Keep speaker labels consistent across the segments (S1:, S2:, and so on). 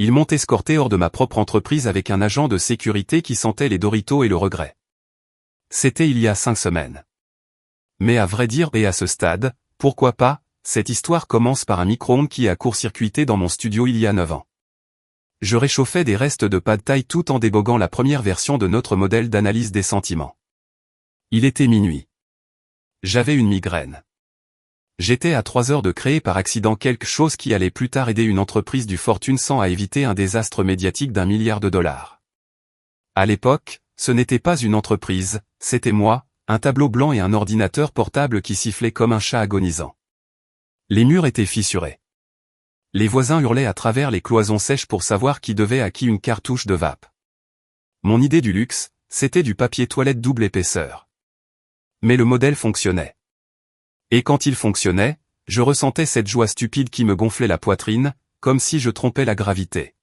S1: Ils m'ont escorté hors de ma propre entreprise avec un agent de sécurité qui sentait les Doritos et le regret. C'était il y a 5 semaines. Mais à vrai dire et à ce stade, pourquoi pas, cette histoire commence par un micro-ondes qui a court-circuité dans mon studio il y a 9 ans. Je réchauffais des restes de pad thai tout en déboguant la première version de notre modèle d'analyse des sentiments. Il était minuit. J'avais une migraine. J'étais à 3 heures de créer par accident quelque chose qui allait plus tard aider une entreprise du Fortune 100 à éviter un désastre médiatique d'1 milliard de dollars. À l'époque, ce n'était pas une entreprise, c'était moi, un tableau blanc et un ordinateur portable qui sifflait comme un chat agonisant. Les murs étaient fissurés. Les voisins hurlaient à travers les cloisons sèches pour savoir qui devait à qui une cartouche de vape. Mon idée du luxe, c'était du papier toilette double épaisseur. Mais le modèle fonctionnait. Et quand il fonctionnait, je ressentais cette joie stupide qui me gonflait la poitrine, comme si je trompais la gravité.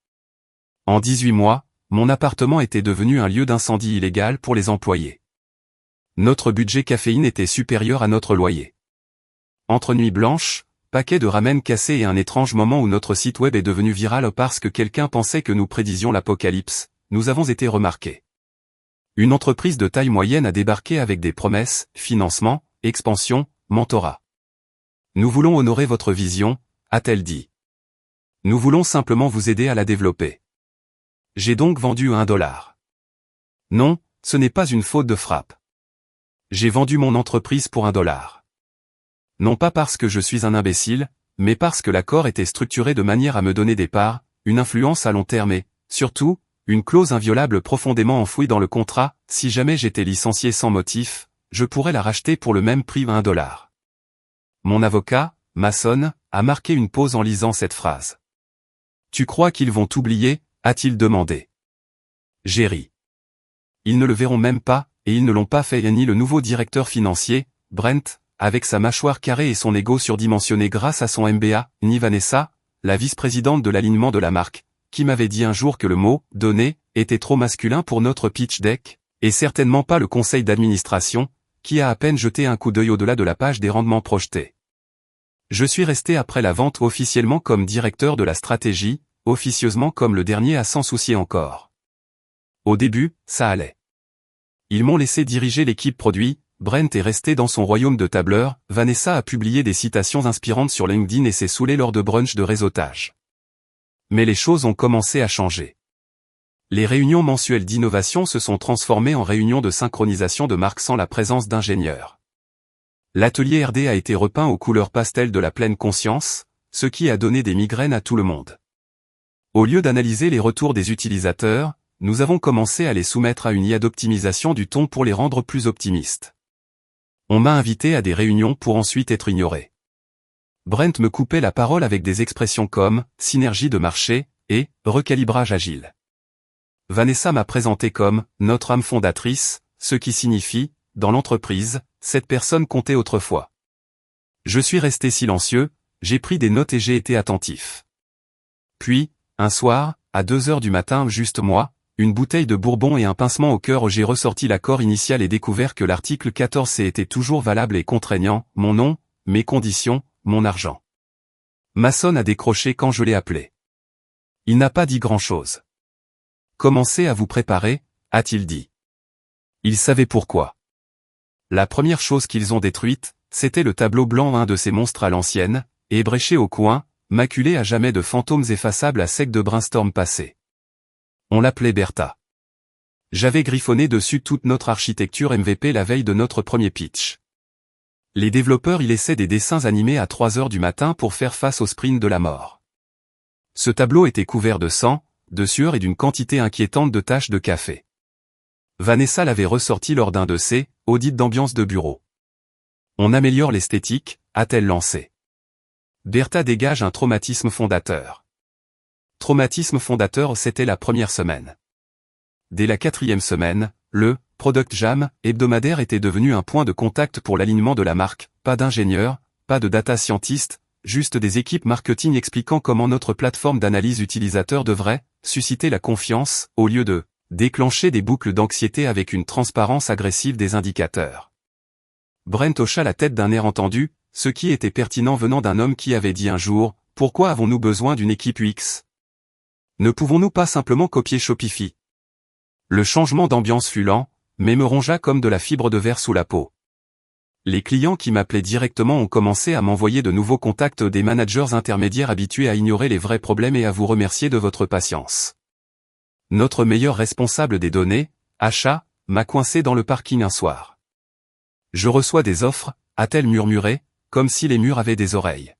S1: En 18 mois, mon appartement était devenu un lieu d'incendie illégal pour les employés. Notre budget caféine était supérieur à notre loyer. Entre nuits blanches, paquets de ramen cassés et un étrange moment où notre site web est devenu viral parce que quelqu'un pensait que nous prédisions l'apocalypse, nous avons été remarqués. Une entreprise de taille moyenne a débarqué avec des promesses, financement, expansion, mentorat. Nous voulons honorer votre vision, a-t-elle dit. Nous voulons simplement vous aider à la développer. J'ai donc vendu $1. Non, ce n'est pas une faute de frappe. J'ai vendu mon entreprise pour $1. Non pas parce que je suis un imbécile, mais parce que l'accord était structuré de manière à me donner des parts, une influence à long terme et, surtout, une clause inviolable profondément enfouie dans le contrat, si jamais j'étais licencié sans motif, je pourrais la racheter pour le même prix à $1. Mon avocat, Mason, a marqué une pause en lisant cette phrase. Tu crois qu'ils vont t'oublier, a-t-il demandé. J'ai ri. Ils ne le verront même pas, et ils ne l'ont pas fait ni le nouveau directeur financier, Brent, avec sa mâchoire carrée et son ego surdimensionné grâce à son MBA, ni Vanessa, la vice-présidente de l'alignement de la marque, qui m'avait dit un jour que le mot « donner » était trop masculin pour notre pitch deck, et certainement pas le conseil d'administration, qui a à peine jeté un coup d'œil au-delà de la page des rendements projetés. Je suis resté après la vente officiellement comme directeur de la stratégie, officieusement comme le dernier à s'en soucier encore. Au début, ça allait. Ils m'ont laissé diriger l'équipe produit, Brent est resté dans son royaume de tableur, Vanessa a publié des citations inspirantes sur LinkedIn et s'est saoulée lors de brunch de réseautage. Mais les choses ont commencé à changer. Les réunions mensuelles d'innovation se sont transformées en réunions de synchronisation de marques sans la présence d'ingénieurs. L'atelier RD a été repeint aux couleurs pastel de la pleine conscience, ce qui a donné des migraines à tout le monde. Au lieu d'analyser les retours des utilisateurs, nous avons commencé à les soumettre à une IA d'optimisation du ton pour les rendre plus optimistes. On m'a invité à des réunions pour ensuite être ignoré. Brent me coupait la parole avec des expressions comme « synergie de marché » et « recalibrage agile ». Vanessa m'a présenté comme « notre âme fondatrice », ce qui signifie, dans l'entreprise, cette personne comptait autrefois. Je suis resté silencieux, j'ai pris des notes et j'ai été attentif. Puis, un soir, à 2 heures du matin, juste moi, une bouteille de bourbon et un pincement au cœur, j'ai ressorti l'accord initial et découvert que l'article 14C était toujours valable et contraignant, mon nom, mes conditions, mon argent. Mason a décroché quand je l'ai appelé. Il n'a pas dit grand-chose. Commencez à vous préparer, a-t-il dit. Il savait pourquoi. La première chose qu'ils ont détruite, c'était le tableau blanc, un de ces monstres à l'ancienne, ébréché au coin, maculé à jamais de fantômes effaçables à sec de brainstorm passé. On l'appelait Bertha. J'avais griffonné dessus toute notre architecture MVP la veille de notre premier pitch. Les développeurs y laissaient des dessins animés à 3 heures du matin pour faire face au sprint de la mort. Ce tableau était couvert de sang, de sueur et d'une quantité inquiétante de taches de café. Vanessa l'avait ressorti lors d'un de ses audits d'ambiance de bureau. On améliore l'esthétique, a-t-elle lancé. Bertha dégage un traumatisme fondateur. Traumatisme fondateur, c'était la première semaine. Dès la 4e semaine, le Product Jam hebdomadaire était devenu un point de contact pour l'alignement de la marque, pas d'ingénieurs, pas de data scientists, juste des équipes marketing expliquant comment notre plateforme d'analyse utilisateur devrait susciter la confiance, au lieu de déclencher des boucles d'anxiété avec une transparence agressive des indicateurs. Brent hocha la tête d'un air entendu, ce qui était pertinent venant d'un homme qui avait dit un jour « Pourquoi avons-nous besoin d'une équipe UX ?» Ne pouvons-nous pas simplement copier Shopify? Le changement d'ambiance fut lent, mais me rongea comme de la fibre de verre sous la peau. Les clients qui m'appelaient directement ont commencé à m'envoyer de nouveaux contacts des managers intermédiaires habitués à ignorer les vrais problèmes et à vous remercier de votre patience. Notre meilleur responsable des données, achat, m'a coincé dans le parking un soir. Je reçois des offres, a-t-elle murmuré, comme si les murs avaient des oreilles.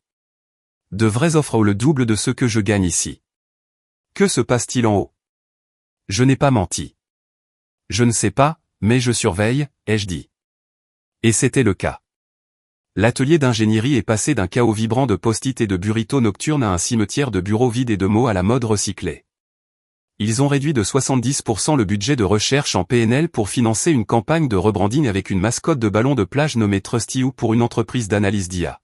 S1: De vraies offres au le double de ce que je gagne ici. Que se passe-t-il en haut? Je n'ai pas menti. Je ne sais pas, mais je surveille, ai-je dit. Et c'était le cas. L'atelier d'ingénierie est passé d'un chaos vibrant de post-it et de burritos nocturnes à un cimetière de bureaux vides et de mots à la mode recyclés. Ils ont réduit de 70% le budget de recherche en PNL pour financer une campagne de rebranding avec une mascotte de ballon de plage nommée Trusty ou pour une entreprise d'analyse d'IA.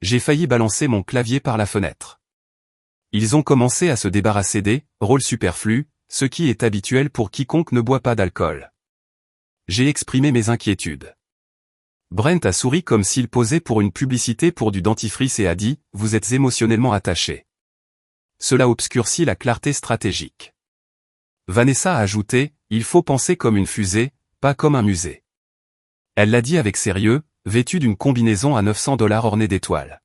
S1: J'ai failli balancer mon clavier par la fenêtre. Ils ont commencé à se débarrasser des rôles superflus, ce qui est habituel pour quiconque ne boit pas d'alcool. J'ai exprimé mes inquiétudes. Brent a souri comme s'il posait pour une publicité pour du dentifrice et a dit « Vous êtes émotionnellement attaché ». Cela obscurcit la clarté stratégique. Vanessa a ajouté « Il faut penser comme une fusée, pas comme un musée ». Elle l'a dit avec sérieux, vêtue d'une combinaison à $900 ornée d'étoiles.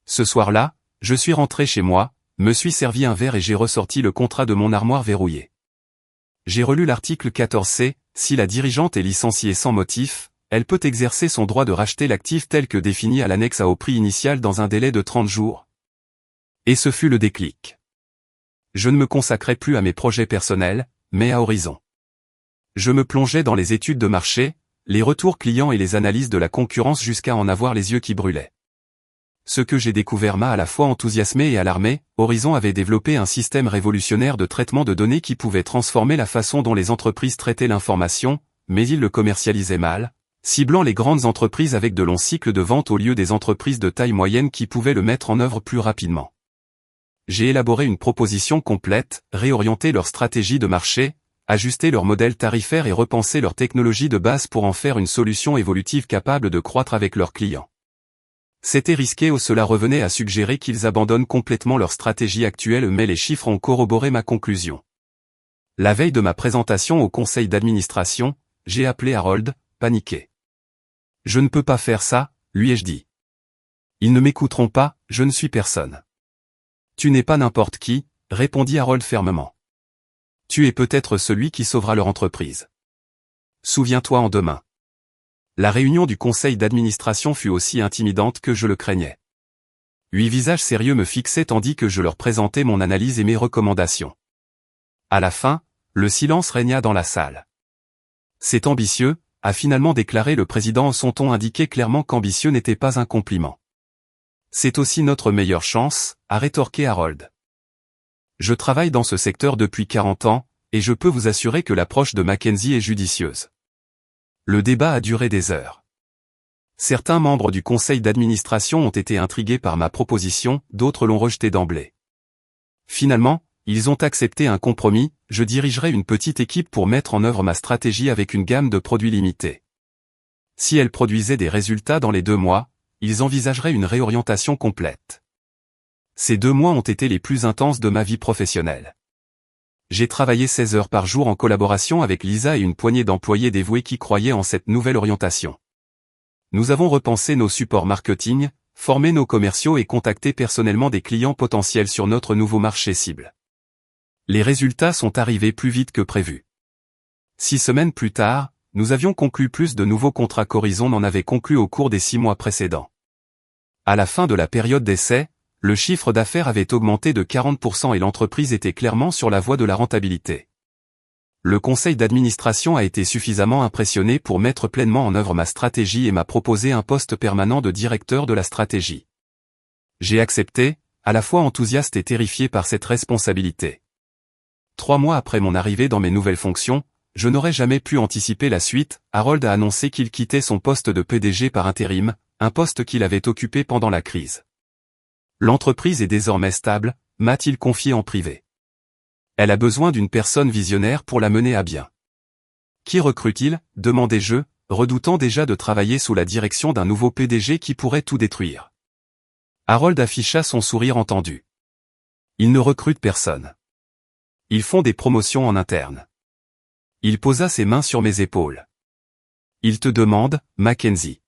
S1: Ce soir-là, je suis rentré chez moi, me suis servi un verre et j'ai ressorti le contrat de mon armoire verrouillé. J'ai relu l'article 14C, si la dirigeante est licenciée sans motif, elle peut exercer son droit de racheter l'actif tel que défini à l'annexe A au prix initial dans un délai de 30 jours. Et ce fut le déclic. Je ne me consacrais plus à mes projets personnels, mais à Horizon. Je me plongeais dans les études de marché, les retours clients et les analyses de la concurrence jusqu'à en avoir les yeux qui brûlaient. Ce que j'ai découvert m'a à la fois enthousiasmé et alarmé. Horizon avait développé un système révolutionnaire de traitement de données qui pouvait transformer la façon dont les entreprises traitaient l'information, mais il le commercialisait mal, ciblant les grandes entreprises avec de longs cycles de vente au lieu des entreprises de taille moyenne qui pouvaient le mettre en œuvre plus rapidement. J'ai élaboré une proposition complète, réorienté leur stratégie de marché, ajusté leur modèle tarifaire et repensé leur technologie de base pour en faire une solution évolutive capable de croître avec leurs clients. C'était risqué ou cela revenait à suggérer qu'ils abandonnent complètement leur stratégie actuelle mais les chiffres ont corroboré ma conclusion. La veille de ma présentation au conseil d'administration, j'ai appelé Harold, paniqué. Je ne peux pas faire ça, lui ai-je dit. Ils ne m'écouteront pas, je ne suis personne. Tu n'es pas n'importe qui, répondit Harold fermement. Tu es peut-être celui qui sauvera leur entreprise. Souviens-toi en demain. La réunion du conseil d'administration fut aussi intimidante que je le craignais. 8 visages sérieux me fixaient tandis que je leur présentais mon analyse et mes recommandations. À la fin, le silence régna dans la salle. C'est ambitieux, a finalement déclaré le président. Son ton indiquait clairement qu'ambitieux n'était pas un compliment. C'est aussi notre meilleure chance, a rétorqué Harold. Je travaille dans ce secteur depuis 40 ans, et je peux vous assurer que l'approche de Mackenzie est judicieuse. Le débat a duré des heures. Certains membres du conseil d'administration ont été intrigués par ma proposition, d'autres l'ont rejetée d'emblée. Finalement, ils ont accepté un compromis, je dirigerai une petite équipe pour mettre en œuvre ma stratégie avec une gamme de produits limités. Si elle produisait des résultats dans les 2 mois, ils envisageraient une réorientation complète. Ces 2 mois ont été les plus intenses de ma vie professionnelle. J'ai travaillé 16 heures par jour en collaboration avec Lisa et une poignée d'employés dévoués qui croyaient en cette nouvelle orientation. Nous avons repensé nos supports marketing, formé nos commerciaux et contacté personnellement des clients potentiels sur notre nouveau marché cible. Les résultats sont arrivés plus vite que prévu. 6 semaines plus tard, nous avions conclu plus de nouveaux contrats qu'Horizon n'en avait conclu au cours des 6 mois précédents. À la fin de la période d'essai, le chiffre d'affaires avait augmenté de 40% et l'entreprise était clairement sur la voie de la rentabilité. Le conseil d'administration a été suffisamment impressionné pour mettre pleinement en œuvre ma stratégie et m'a proposé un poste permanent de directeur de la stratégie. J'ai accepté, à la fois enthousiaste et terrifié par cette responsabilité. 3 mois après mon arrivée dans mes nouvelles fonctions, je n'aurais jamais pu anticiper la suite. Harold a annoncé qu'il quittait son poste de PDG par intérim, un poste qu'il avait occupé pendant la crise. L'entreprise est désormais stable, m'a-t-il confié en privé. Elle a besoin d'une personne visionnaire pour la mener à bien. Qui recrute-t-il, demandai-je, redoutant déjà de travailler sous la direction d'un nouveau PDG qui pourrait tout détruire. Harold afficha son sourire entendu. Ils ne recrutent personne. Ils font des promotions en interne. Il posa ses mains sur mes épaules. Il te demande, Mackenzie.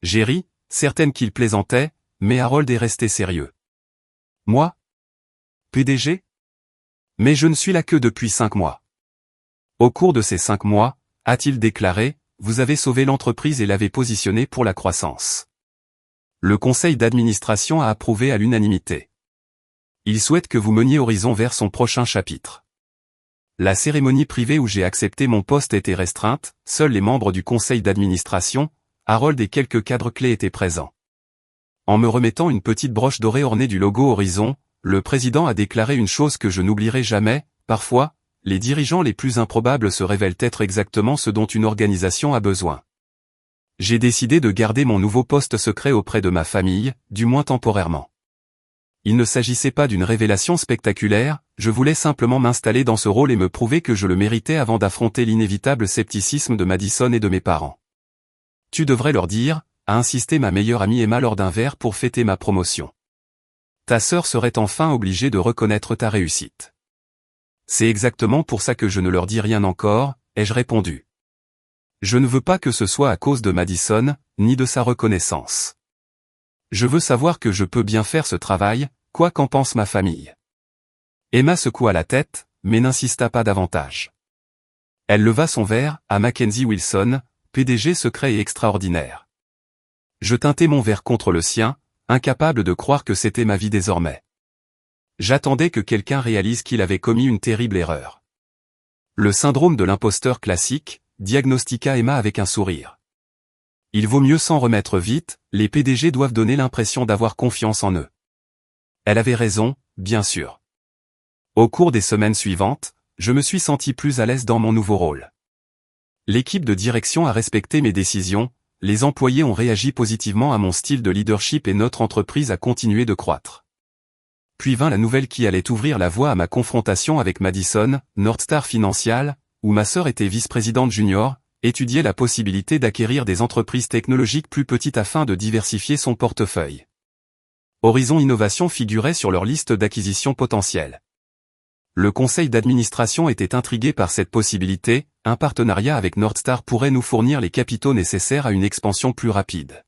S1: J'ai ri, certaine qu'il plaisantait, mais Harold est resté sérieux. Moi? PDG? Mais je ne suis là que depuis 5 mois. Au cours de ces 5 mois, a-t-il déclaré, vous avez sauvé l'entreprise et l'avez positionnée pour la croissance. Le conseil d'administration a approuvé à l'unanimité. Il souhaite que vous meniez Horizon vers son prochain chapitre. La cérémonie privée où j'ai accepté mon poste était restreinte, seuls les membres du conseil d'administration, Harold et quelques cadres clés étaient présents. En me remettant une petite broche dorée ornée du logo Horizon, le président a déclaré une chose que je n'oublierai jamais, parfois, les dirigeants les plus improbables se révèlent être exactement ce dont une organisation a besoin. J'ai décidé de garder mon nouveau poste secret auprès de ma famille, du moins temporairement. Il ne s'agissait pas d'une révélation spectaculaire, je voulais simplement m'installer dans ce rôle et me prouver que je le méritais avant d'affronter l'inévitable scepticisme de Madison et de mes parents. Tu devrais leur dire, a insisté ma meilleure amie Emma lors d'un verre pour fêter ma promotion. Ta sœur serait enfin obligée de reconnaître ta réussite. C'est exactement pour ça que je ne leur dis rien encore, ai-je répondu. Je ne veux pas que ce soit à cause de Madison, ni de sa reconnaissance. Je veux savoir que je peux bien faire ce travail, quoi qu'en pense ma famille. Emma secoua la tête, mais n'insista pas davantage. Elle leva son verre à Mackenzie Wilson, PDG secret et extraordinaire. Je teintai mon verre contre le sien, incapable de croire que c'était ma vie désormais. J'attendais que quelqu'un réalise qu'il avait commis une terrible erreur. Le syndrome de l'imposteur classique, diagnostiqua Emma avec un sourire. Il vaut mieux s'en remettre vite, les PDG doivent donner l'impression d'avoir confiance en eux. Elle avait raison, bien sûr. Au cours des semaines suivantes, je me suis senti plus à l'aise dans mon nouveau rôle. L'équipe de direction a respecté mes décisions, les employés ont réagi positivement à mon style de leadership et notre entreprise a continué de croître. Puis vint la nouvelle qui allait ouvrir la voie à ma confrontation avec Madison, Northstar Financial, où ma sœur était vice-présidente junior, étudiait la possibilité d'acquérir des entreprises technologiques plus petites afin de diversifier son portefeuille. Horizon Innovation figurait sur leur liste d'acquisitions potentielles. Le conseil d'administration était intrigué par cette possibilité, un partenariat avec Northstar pourrait nous fournir les capitaux nécessaires à une expansion plus rapide.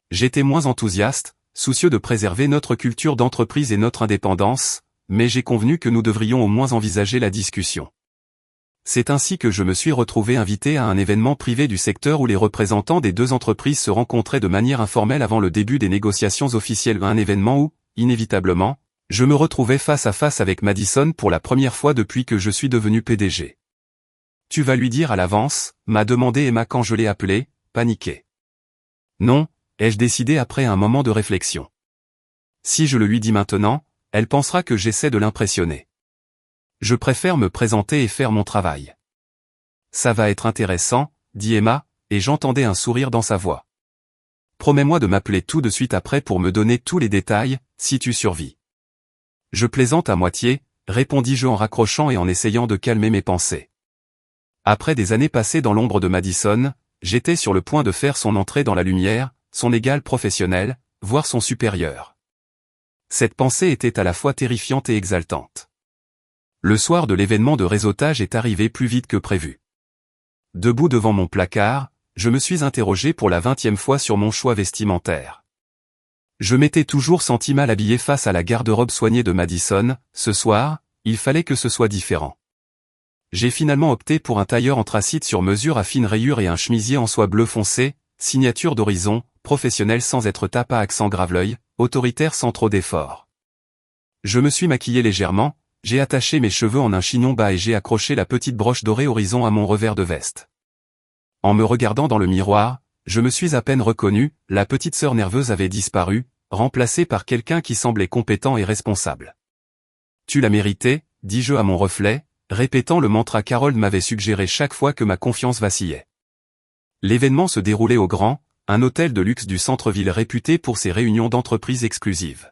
S1: J'étais moins enthousiaste, soucieux de préserver notre culture d'entreprise et notre indépendance, mais j'ai convenu que nous devrions au moins envisager la discussion. C'est ainsi que je me suis retrouvé invité à un événement privé du secteur où les représentants des deux entreprises se rencontraient de manière informelle avant le début des négociations officielles. Un événement où, inévitablement, je me retrouvais face à face avec Madison pour la première fois depuis que je suis devenu PDG. Tu vas lui dire à l'avance, m'a demandé Emma quand je l'ai appelée, paniquée. Non, ai-je décidé après un moment de réflexion. Si je le lui dis maintenant, elle pensera que j'essaie de l'impressionner. Je préfère me présenter et faire mon travail. Ça va être intéressant, dit Emma, et j'entendais un sourire dans sa voix. Promets-moi de m'appeler tout de suite après pour me donner tous les détails, si tu survis. Je plaisante à moitié, répondis-je en raccrochant et en essayant de calmer mes pensées. Après des années passées dans l'ombre de Madison, j'étais sur le point de faire son entrée dans la lumière, son égal professionnel, voire son supérieur. Cette pensée était à la fois terrifiante et exaltante. Le soir de l'événement de réseautage est arrivé plus vite que prévu. Debout devant mon placard, je me suis interrogé pour la 20e fois sur mon choix vestimentaire. Je m'étais toujours senti mal habillé face à la garde-robe soignée de Madison, ce soir, il fallait que ce soit différent. J'ai finalement opté pour un tailleur anthracite sur mesure à fines rayures et un chemisier en soie bleu foncé, signature d'Horizon, professionnel sans être tape à accent grave-l'œil, autoritaire sans trop d'efforts. Je me suis maquillé légèrement, j'ai attaché mes cheveux en un chignon bas et j'ai accroché la petite broche dorée Horizon à mon revers de veste. En me regardant dans le miroir, je me suis à peine reconnu, la petite sœur nerveuse avait disparu, remplacée par quelqu'un qui semblait compétent et responsable. Tu l'as mérité, dis-je à mon reflet, répétant le mantra qu'Harold m'avait suggéré chaque fois que ma confiance vacillait. L'événement se déroulait au Grand, un hôtel de luxe du centre-ville réputé pour ses réunions d'entreprises exclusives.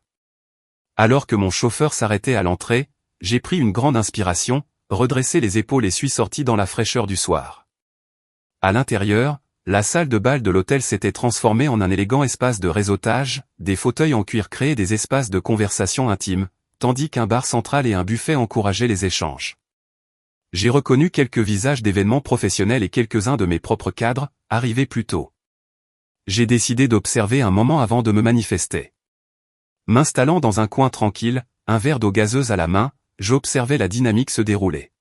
S1: Alors que mon chauffeur s'arrêtait à l'entrée, j'ai pris une grande inspiration, redressé les épaules et suis sorti dans la fraîcheur du soir. À l'intérieur, la salle de bal de l'hôtel s'était transformée en un élégant espace de réseautage, des fauteuils en cuir créaient des espaces de conversation intime, tandis qu'un bar central et un buffet encourageaient les échanges. J'ai reconnu quelques visages d'événements professionnels et quelques-uns de mes propres cadres, arrivés plus tôt. J'ai décidé d'observer un moment avant de me manifester. M'installant dans un coin tranquille, un verre d'eau gazeuse à la main, j'observais la dynamique se dérouler.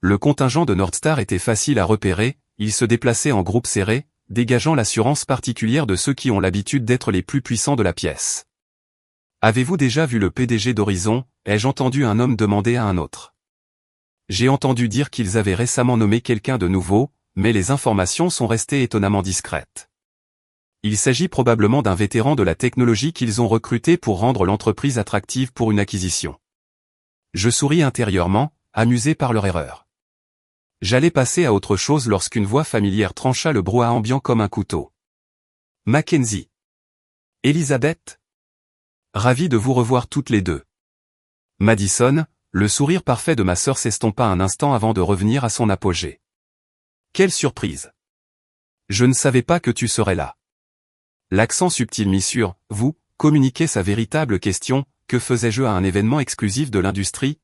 S1: Le contingent de Northstar était facile à repérer, il se déplaçait en groupe serré, dégageant l'assurance particulière de ceux qui ont l'habitude d'être les plus puissants de la pièce. « Avez-vous déjà vu le PDG d'Horizon » ai-je entendu un homme demander à un autre. J'ai entendu dire qu'ils avaient récemment nommé quelqu'un de nouveau, mais les informations sont restées étonnamment discrètes. Il s'agit probablement d'un vétéran de la technologie qu'ils ont recruté pour rendre l'entreprise attractive pour une acquisition. Je souris intérieurement, amusé par leur erreur. J'allais passer à autre chose lorsqu'une voix familière trancha le brouhaha ambiant comme un couteau. « Mackenzie. Elisabeth. Ravi de vous revoir toutes les deux. » Madison, le sourire parfait de ma sœur s'estompa un instant avant de revenir à son apogée. « Quelle surprise. Je ne savais pas que tu serais là. » L'accent subtil mis sur « vous » communiquait sa véritable question, que faisais-je à un événement exclusif de l'industrie ?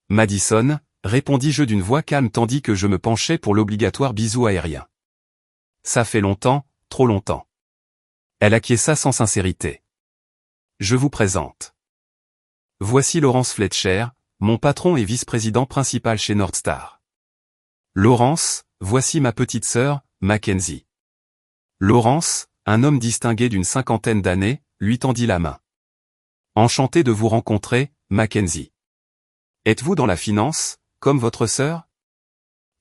S1: Madison, répondis-je d'une voix calme tandis que je me penchais pour l'obligatoire bisou aérien. Ça fait longtemps, trop longtemps. Elle acquiesça sans sincérité. Je vous présente. Voici Laurence Fletcher, mon patron et vice-président principal chez Northstar. Laurence, voici ma petite sœur, Mackenzie. Laurence, un homme distingué d'une cinquantaine d'années, lui tendit la main. Enchanté de vous rencontrer, Mackenzie. Êtes-vous dans la finance, comme votre sœur ?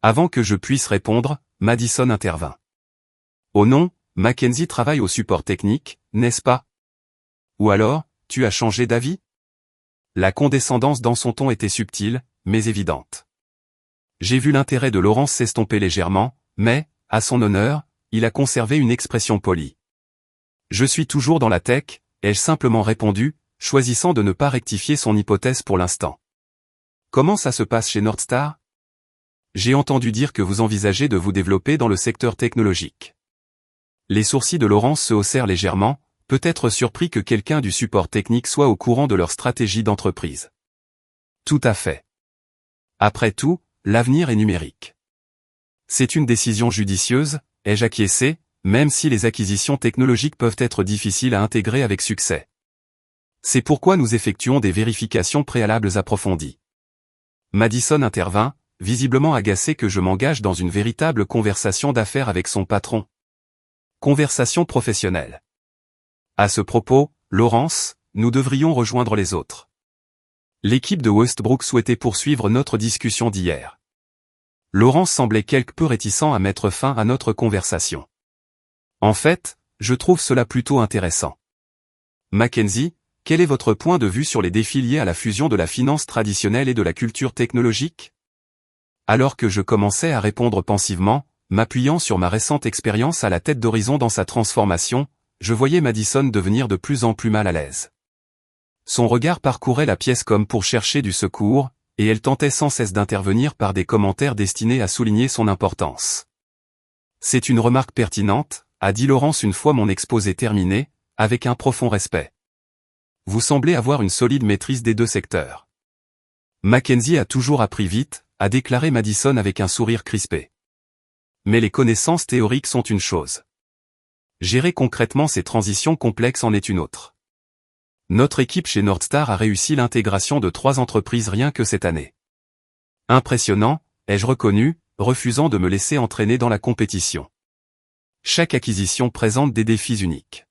S1: Avant que je puisse répondre, Madison intervint. Oh non, Mackenzie travaille au support technique, n'est-ce pas ? Ou alors, tu as changé d'avis ? La condescendance dans son ton était subtile, mais évidente. J'ai vu l'intérêt de Laurence s'estomper légèrement, mais, à son honneur, il a conservé une expression polie. Je suis toujours dans la tech, ai-je simplement répondu, choisissant de ne pas rectifier son hypothèse pour l'instant. Comment ça se passe chez Northstar ? J'ai entendu dire que vous envisagez de vous développer dans le secteur technologique. Les sourcils de Laurence se haussèrent légèrement, peut-être surpris que quelqu'un du support technique soit au courant de leur stratégie d'entreprise. Tout à fait. Après tout, l'avenir est numérique. C'est une décision judicieuse, ai-je acquiescé, même si les acquisitions technologiques peuvent être difficiles à intégrer avec succès. C'est pourquoi nous effectuons des vérifications préalables approfondies. Madison intervint, visiblement agacé que je m'engage dans une véritable conversation d'affaires avec son patron. Conversation professionnelle. À ce propos, Laurence, nous devrions rejoindre les autres. L'équipe de Westbrook souhaitait poursuivre notre discussion d'hier. Laurence semblait quelque peu réticent à mettre fin à notre conversation. En fait, je trouve cela plutôt intéressant. Mackenzie, quel est votre point de vue sur les défis liés à la fusion de la finance traditionnelle et de la culture technologique ? Alors que je commençais à répondre pensivement, m'appuyant sur ma récente expérience à la tête d'Horizon dans sa transformation, je voyais Madison devenir de plus en plus mal à l'aise. Son regard parcourait la pièce comme pour chercher du secours, et elle tentait sans cesse d'intervenir par des commentaires destinés à souligner son importance. C'est une remarque pertinente, a dit Laurence une fois mon exposé terminé, avec un profond respect. Vous semblez avoir une solide maîtrise des deux secteurs. Mackenzie a toujours appris vite, a déclaré Madison avec un sourire crispé. Mais les connaissances théoriques sont une chose. Gérer concrètement ces transitions complexes en est une autre. Notre équipe chez Northstar a réussi l'intégration de 3 entreprises rien que cette année. Impressionnant, ai-je reconnu, refusant de me laisser entraîner dans la compétition. Chaque acquisition présente des défis uniques.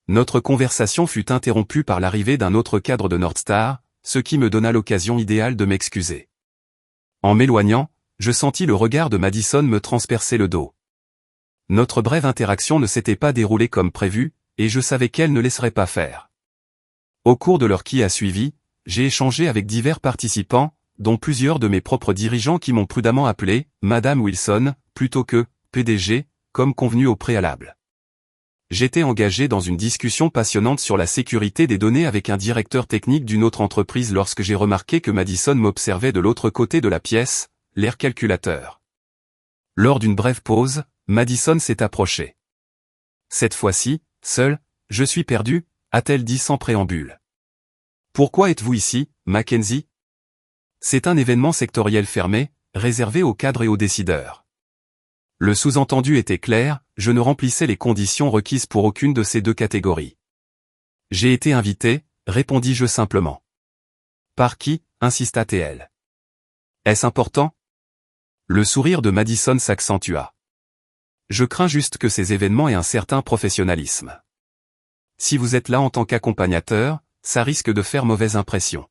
S1: Notre conversation fut interrompue par l'arrivée d'un autre cadre de Northstar, ce qui me donna l'occasion idéale de m'excuser. En m'éloignant, je sentis le regard de Madison me transpercer le dos. Notre brève interaction ne s'était pas déroulée comme prévu, et je savais qu'elle ne laisserait pas faire. Au cours de l'heure qui a suivi, j'ai échangé avec divers participants, dont plusieurs de mes propres dirigeants qui m'ont prudemment appelé « Madame Wilson » plutôt que « PDG », comme convenu au préalable. J'étais engagé dans une discussion passionnante sur la sécurité des données avec un directeur technique d'une autre entreprise lorsque j'ai remarqué que Madison m'observait de l'autre côté de la pièce, l'air calculateur. Lors d'une brève pause, Madison s'est approchée. Cette fois-ci, seule, je suis perdu, a-t-elle dit sans préambule. Pourquoi êtes-vous ici, Mackenzie? C'est un événement sectoriel fermé, réservé aux cadres et aux décideurs. Le sous-entendu était clair, je ne remplissais les conditions requises pour aucune de ces deux catégories. J'ai été invité, répondis-je simplement. Par qui? Insista TL. Est-ce important? Le sourire de Madison s'accentua. Je crains juste que ces événements aient un certain professionnalisme. Si vous êtes là en tant qu'accompagnateur, ça risque de faire mauvaise impression.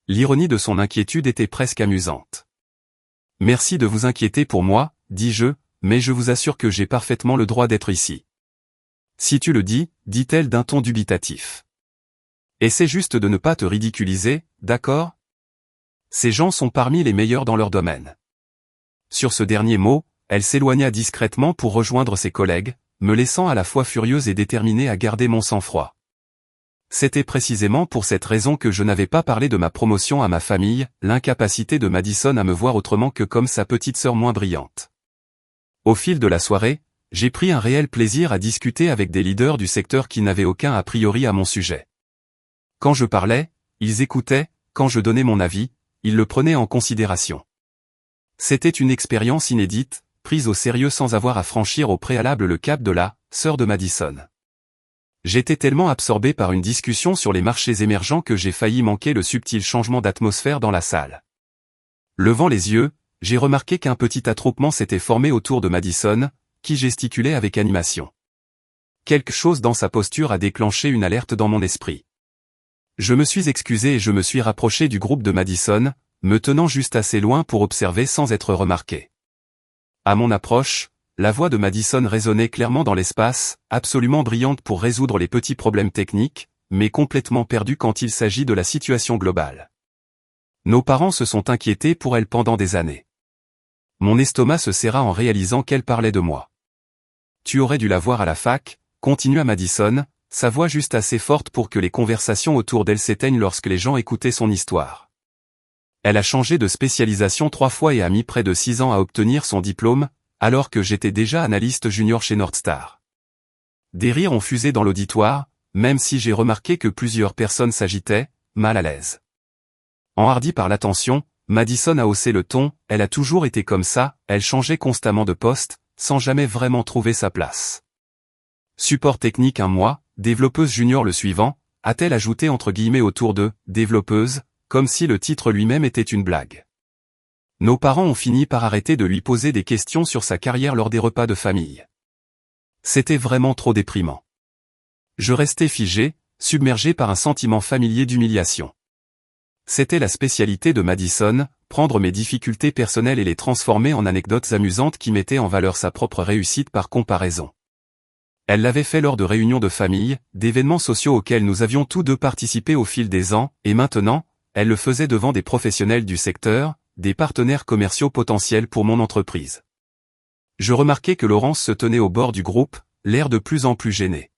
S1: L'ironie de son inquiétude était presque amusante. Merci de vous inquiéter pour moi, dis-je, mais je vous assure que j'ai parfaitement le droit d'être ici. Si tu le dis, dit-elle d'un ton dubitatif. Essaie juste de ne pas te ridiculiser, d'accord? Ces gens sont parmi les meilleurs dans leur domaine. Sur ce dernier mot, elle s'éloigna discrètement pour rejoindre ses collègues, me laissant à la fois furieuse et déterminée à garder mon sang-froid. C'était précisément pour cette raison que je n'avais pas parlé de ma promotion à ma famille, l'incapacité de Madison à me voir autrement que comme sa petite sœur moins brillante. Au fil de la soirée, j'ai pris un réel plaisir à discuter avec des leaders du secteur qui n'avaient aucun a priori à mon sujet. Quand je parlais, ils écoutaient, quand je donnais mon avis, ils le prenaient en considération. C'était une expérience inédite, prise au sérieux sans avoir à franchir au préalable le cap de la sœur de Madison. J'étais tellement absorbé par une discussion sur les marchés émergents que j'ai failli manquer le subtil changement d'atmosphère dans la salle. Levant les yeux, j'ai remarqué qu'un petit attroupement s'était formé autour de Madison, qui gesticulait avec animation. Quelque chose dans sa posture a déclenché une alerte dans mon esprit. Je me suis excusé et je me suis rapproché du groupe de Madison, me tenant juste assez loin pour observer sans être remarqué. À mon approche, la voix de Madison résonnait clairement dans l'espace, absolument brillante pour résoudre les petits problèmes techniques, mais complètement perdue quand il s'agit de la situation globale. Nos parents se sont inquiétés pour elle pendant des années. Mon estomac se serra en réalisant qu'elle parlait de moi. Tu aurais dû la voir à la fac, continua Madison, sa voix juste assez forte pour que les conversations autour d'elle s'éteignent lorsque les gens écoutaient son histoire. Elle a changé de spécialisation 3 fois et a mis près de 6 ans à obtenir son diplôme, alors que j'étais déjà analyste junior chez Northstar. Des rires ont fusé dans l'auditoire, même si j'ai remarqué que plusieurs personnes s'agitaient, mal à l'aise. Enhardie par l'attention, Madison a haussé le ton, elle a toujours été comme ça, elle changeait constamment de poste, sans jamais vraiment trouver sa place. Support technique un mois, développeuse junior le suivant, a-t-elle ajouté entre guillemets autour de « développeuse », comme si le titre lui-même était une blague. Nos parents ont fini par arrêter de lui poser des questions sur sa carrière lors des repas de famille. C'était vraiment trop déprimant. Je restais figé, submergé par un sentiment familier d'humiliation. C'était la spécialité de Madison, prendre mes difficultés personnelles et les transformer en anecdotes amusantes qui mettaient en valeur sa propre réussite par comparaison. Elle l'avait fait lors de réunions de famille, d'événements sociaux auxquels nous avions tous deux participé au fil des ans, et maintenant, elle le faisait devant des professionnels du secteur, des partenaires commerciaux potentiels pour mon entreprise. Je remarquai que Laurence se tenait au bord du groupe, l'air de plus en plus gêné.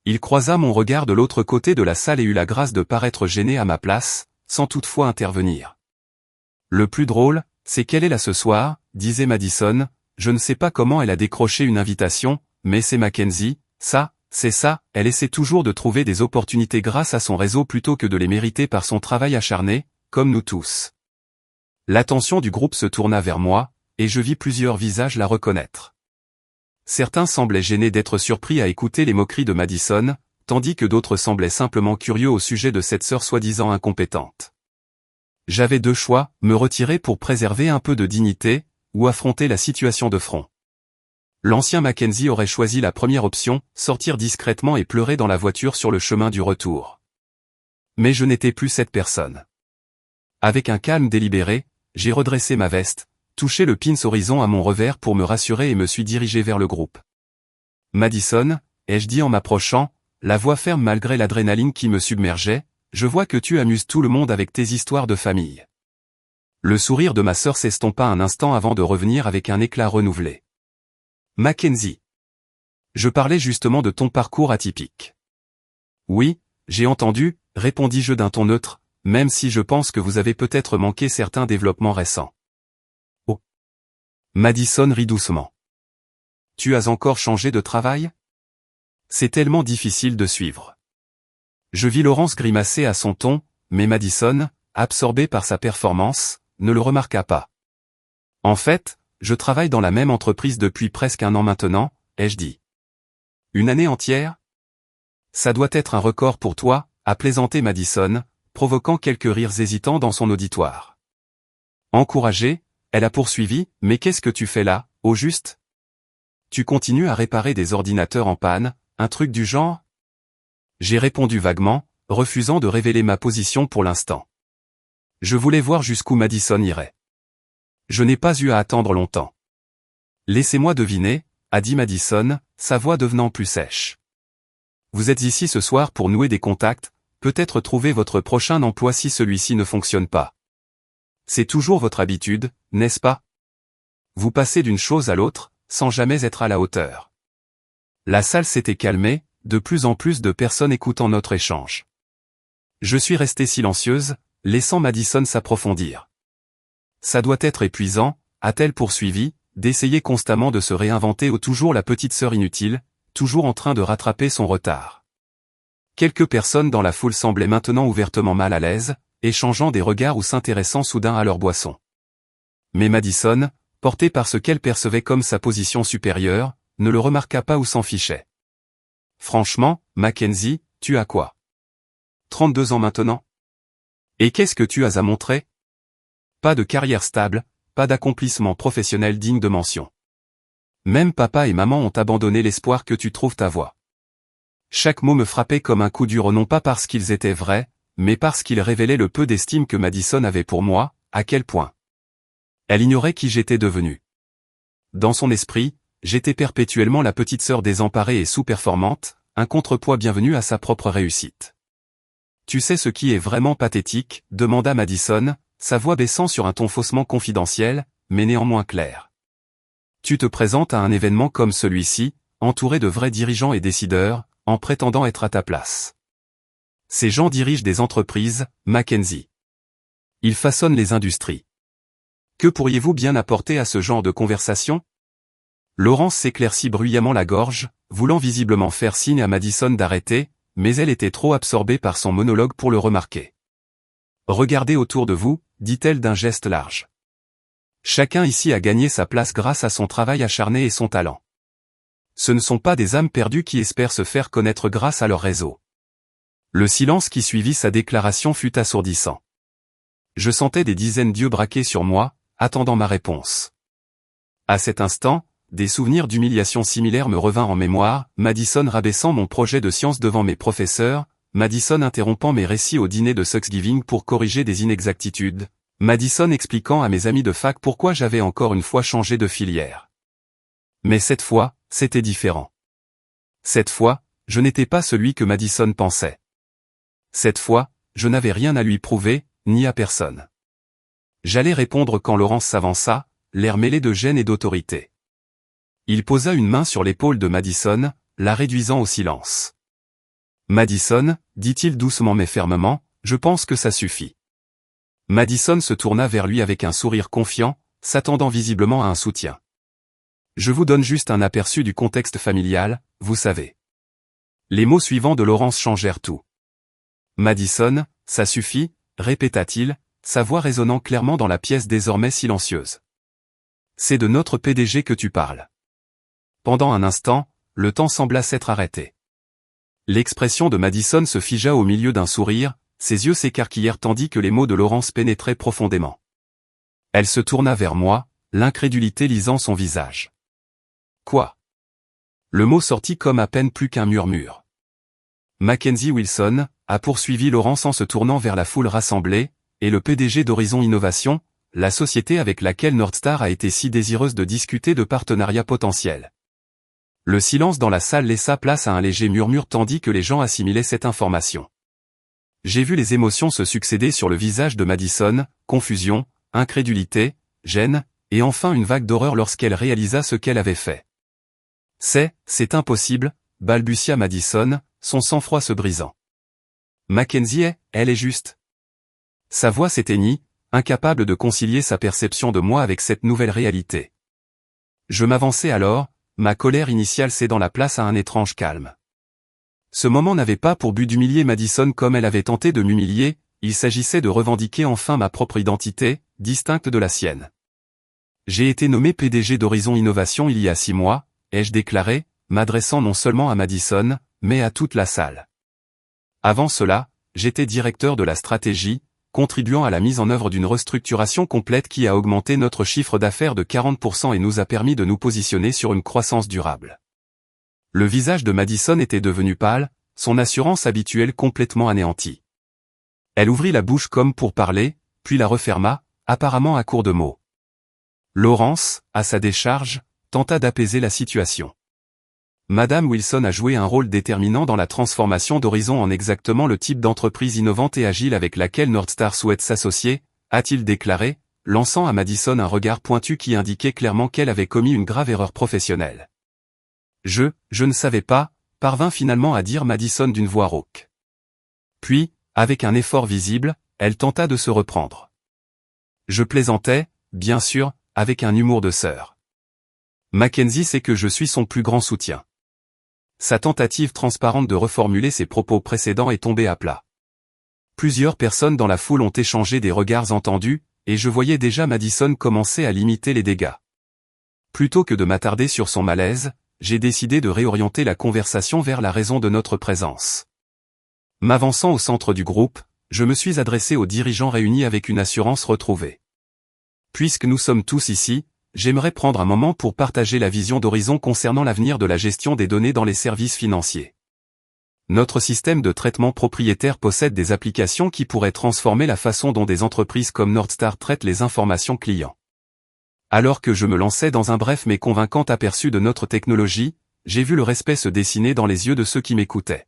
S1: Il croisa mon regard de l'autre côté de la salle et eut la grâce de paraître gêné à ma place, sans toutefois intervenir. Le plus drôle, c'est qu'elle est là ce soir, disait Madison, je ne sais pas comment elle a décroché une invitation, mais c'est Mackenzie, ça, c'est ça, elle essaie toujours de trouver des opportunités grâce à son réseau plutôt que de les mériter par son travail acharné, comme nous tous. L'attention du groupe se tourna vers moi, et je vis plusieurs visages la reconnaître. Certains semblaient gênés d'être surpris à écouter les moqueries de Madison, tandis que d'autres semblaient simplement curieux au sujet de cette sœur soi-disant incompétente. J'avais 2 choix, me retirer pour préserver un peu de dignité, ou affronter la situation de front. L'ancien Mackenzie aurait choisi la première option, sortir discrètement et pleurer dans la voiture sur le chemin du retour. Mais je n'étais plus cette personne. Avec un calme délibéré, j'ai redressé ma veste, touché le pins horizon à mon revers pour me rassurer et me suis dirigé vers le groupe. Madison, ai-je dit en m'approchant, la voix ferme malgré l'adrénaline qui me submergeait, je vois que tu amuses tout le monde avec tes histoires de famille. Le sourire de ma sœur s'estompa un instant avant de revenir avec un éclat renouvelé. Mackenzie. Je parlais justement de ton parcours atypique. Oui, j'ai entendu, répondis-je d'un ton neutre, même si je pense que vous avez peut-être manqué certains développements récents. Oh. Madison rit doucement. Tu as encore changé de travail? C'est tellement difficile de suivre. Je vis Laurence grimacer à son ton, mais Madison, absorbée par sa performance, ne le remarqua pas. En fait, je travaille dans la même entreprise depuis presque 1 an maintenant, ai-je dit. Une année entière? Ça doit être un record pour toi, a plaisanté Madison, provoquant quelques rires hésitants dans son auditoire. Encouragée, elle a poursuivi, mais qu'est-ce que tu fais là, au juste? Tu continues à réparer des ordinateurs en panne, un truc du genre? J'ai répondu vaguement, refusant de révéler ma position pour l'instant. Je voulais voir jusqu'où Madison irait. Je n'ai pas eu à attendre longtemps. Laissez-moi deviner, a dit Madison, sa voix devenant plus sèche. Vous êtes ici ce soir pour nouer des contacts, peut-être trouver votre prochain emploi si celui-ci ne fonctionne pas. C'est toujours votre habitude, n'est-ce pas? Vous passez d'une chose à l'autre, sans jamais être à la hauteur. La salle s'était calmée, de plus en plus de personnes écoutant notre échange. Je suis restée silencieuse, laissant Madison s'approfondir. Ça doit être épuisant, a-t-elle poursuivi, d'essayer constamment de se réinventer ou toujours la petite sœur inutile, toujours en train de rattraper son retard. Quelques personnes dans la foule semblaient maintenant ouvertement mal à l'aise, échangeant des regards ou s'intéressant soudain à leur boisson. Mais Madison, portée par ce qu'elle percevait comme sa position supérieure, ne le remarqua pas ou s'en fichait. Franchement, Mackenzie, tu as quoi? 32 ans maintenant? Et qu'est-ce que tu as à montrer? Pas de carrière stable, pas d'accomplissement professionnel digne de mention. Même papa et maman ont abandonné l'espoir que tu trouves ta voie. Chaque mot me frappait comme un coup dur non pas parce qu'ils étaient vrais, mais parce qu'ils révélaient le peu d'estime que Madison avait pour moi, à quel point. Elle ignorait qui j'étais devenu. Dans son esprit, j'étais perpétuellement la petite sœur désemparée et sous-performante, un contrepoids bienvenu à sa propre réussite. Tu sais ce qui est vraiment pathétique, demanda Madison, sa voix baissant sur un ton faussement confidentiel, mais néanmoins clair. Tu te présentes à un événement comme celui-ci, entouré de vrais dirigeants et décideurs, en prétendant être à ta place. Ces gens dirigent des entreprises, Mackenzie. Ils façonnent les industries. Que pourriez-vous bien apporter à ce genre de conversation? Laurence s'éclaircit bruyamment la gorge, voulant visiblement faire signe à Madison d'arrêter, mais elle était trop absorbée par son monologue pour le remarquer. Regardez autour de vous, dit-elle d'un geste large. Chacun ici a gagné sa place grâce à son travail acharné et son talent. Ce ne sont pas des âmes perdues qui espèrent se faire connaître grâce à leur réseau. Le silence qui suivit sa déclaration fut assourdissant. Je sentais des dizaines d'yeux braqués sur moi, attendant ma réponse. À cet instant, des souvenirs d'humiliation similaires me revinrent en mémoire, Madison rabaissant mon projet de science devant mes professeurs, Madison interrompant mes récits au dîner de Thanksgiving pour corriger des inexactitudes, Madison expliquant à mes amis de fac pourquoi j'avais encore une fois changé de filière. Mais cette fois, c'était différent. Cette fois, je n'étais pas celui que Madison pensait. Cette fois, je n'avais rien à lui prouver, ni à personne. J'allais répondre quand Laurence s'avança, l'air mêlé de gêne et d'autorité. Il posa une main sur l'épaule de Madison, la réduisant au silence. Madison, dit-il doucement mais fermement, je pense que ça suffit. Madison se tourna vers lui avec un sourire confiant, s'attendant visiblement à un soutien. Je vous donne juste un aperçu du contexte familial, vous savez. Les mots suivants de Laurence changèrent tout. Madison, ça suffit, répéta-t-il, sa voix résonnant clairement dans la pièce désormais silencieuse. C'est de notre PDG que tu parles. Pendant un instant, le temps sembla s'être arrêté. L'expression de Madison se figea au milieu d'un sourire, ses yeux s'écarquillèrent tandis que les mots de Laurence pénétraient profondément. Elle se tourna vers moi, l'incrédulité lisant son visage. Quoi? Le mot sortit comme à peine plus qu'un murmure. Mackenzie Wilson, a poursuivi Laurence en se tournant vers la foule rassemblée, et le PDG d'Horizon Innovation, la société avec laquelle Northstar a été si désireuse de discuter de partenariats potentiels. Le silence dans la salle laissa place à un léger murmure tandis que les gens assimilaient cette information. J'ai vu les émotions se succéder sur le visage de Madison, confusion, incrédulité, gêne, et enfin une vague d'horreur lorsqu'elle réalisa ce qu'elle avait fait. C'est impossible, balbutia Madison, son sang-froid se brisant. Mackenzie elle est juste. Sa voix s'éteignit, incapable de concilier sa perception de moi avec cette nouvelle réalité. Je m'avançai alors, ma colère initiale cédant la place à un étrange calme. Ce moment n'avait pas pour but d'humilier Madison comme elle avait tenté de m'humilier, il s'agissait de revendiquer enfin ma propre identité, distincte de la sienne. J'ai été nommé PDG d'Horizon Innovation il y a 6 mois, ai-je déclaré, m'adressant non seulement à Madison, mais à toute la salle. Avant cela, j'étais directeur de la stratégie, contribuant à la mise en œuvre d'une restructuration complète qui a augmenté notre chiffre d'affaires de 40% et nous a permis de nous positionner sur une croissance durable. Le visage de Madison était devenu pâle, son assurance habituelle complètement anéantie. Elle ouvrit la bouche comme pour parler, puis la referma, apparemment à court de mots. Laurence, à sa décharge, tenta d'apaiser la situation. Madame Wilson a joué un rôle déterminant dans la transformation d'Horizon en exactement le type d'entreprise innovante et agile avec laquelle Northstar souhaite s'associer, a-t-il déclaré, lançant à Madison un regard pointu qui indiquait clairement qu'elle avait commis une grave erreur professionnelle. Je ne savais pas, parvint finalement à dire Madison d'une voix rauque. Puis, avec un effort visible, elle tenta de se reprendre. Je plaisantais, bien sûr, avec un humour de sœur. Mackenzie sait que je suis son plus grand soutien. Sa tentative transparente de reformuler ses propos précédents est tombée à plat. Plusieurs personnes dans la foule ont échangé des regards entendus, et je voyais déjà Madison commencer à limiter les dégâts. Plutôt que de m'attarder sur son malaise, j'ai décidé de réorienter la conversation vers la raison de notre présence. M'avançant au centre du groupe, je me suis adressé aux dirigeants réunis avec une assurance retrouvée. Puisque nous sommes tous ici, j'aimerais prendre un moment pour partager la vision d'Horizon concernant l'avenir de la gestion des données dans les services financiers. Notre système de traitement propriétaire possède des applications qui pourraient transformer la façon dont des entreprises comme Northstar traitent les informations clients. Alors que je me lançais dans un bref mais convaincant aperçu de notre technologie, j'ai vu le respect se dessiner dans les yeux de ceux qui m'écoutaient.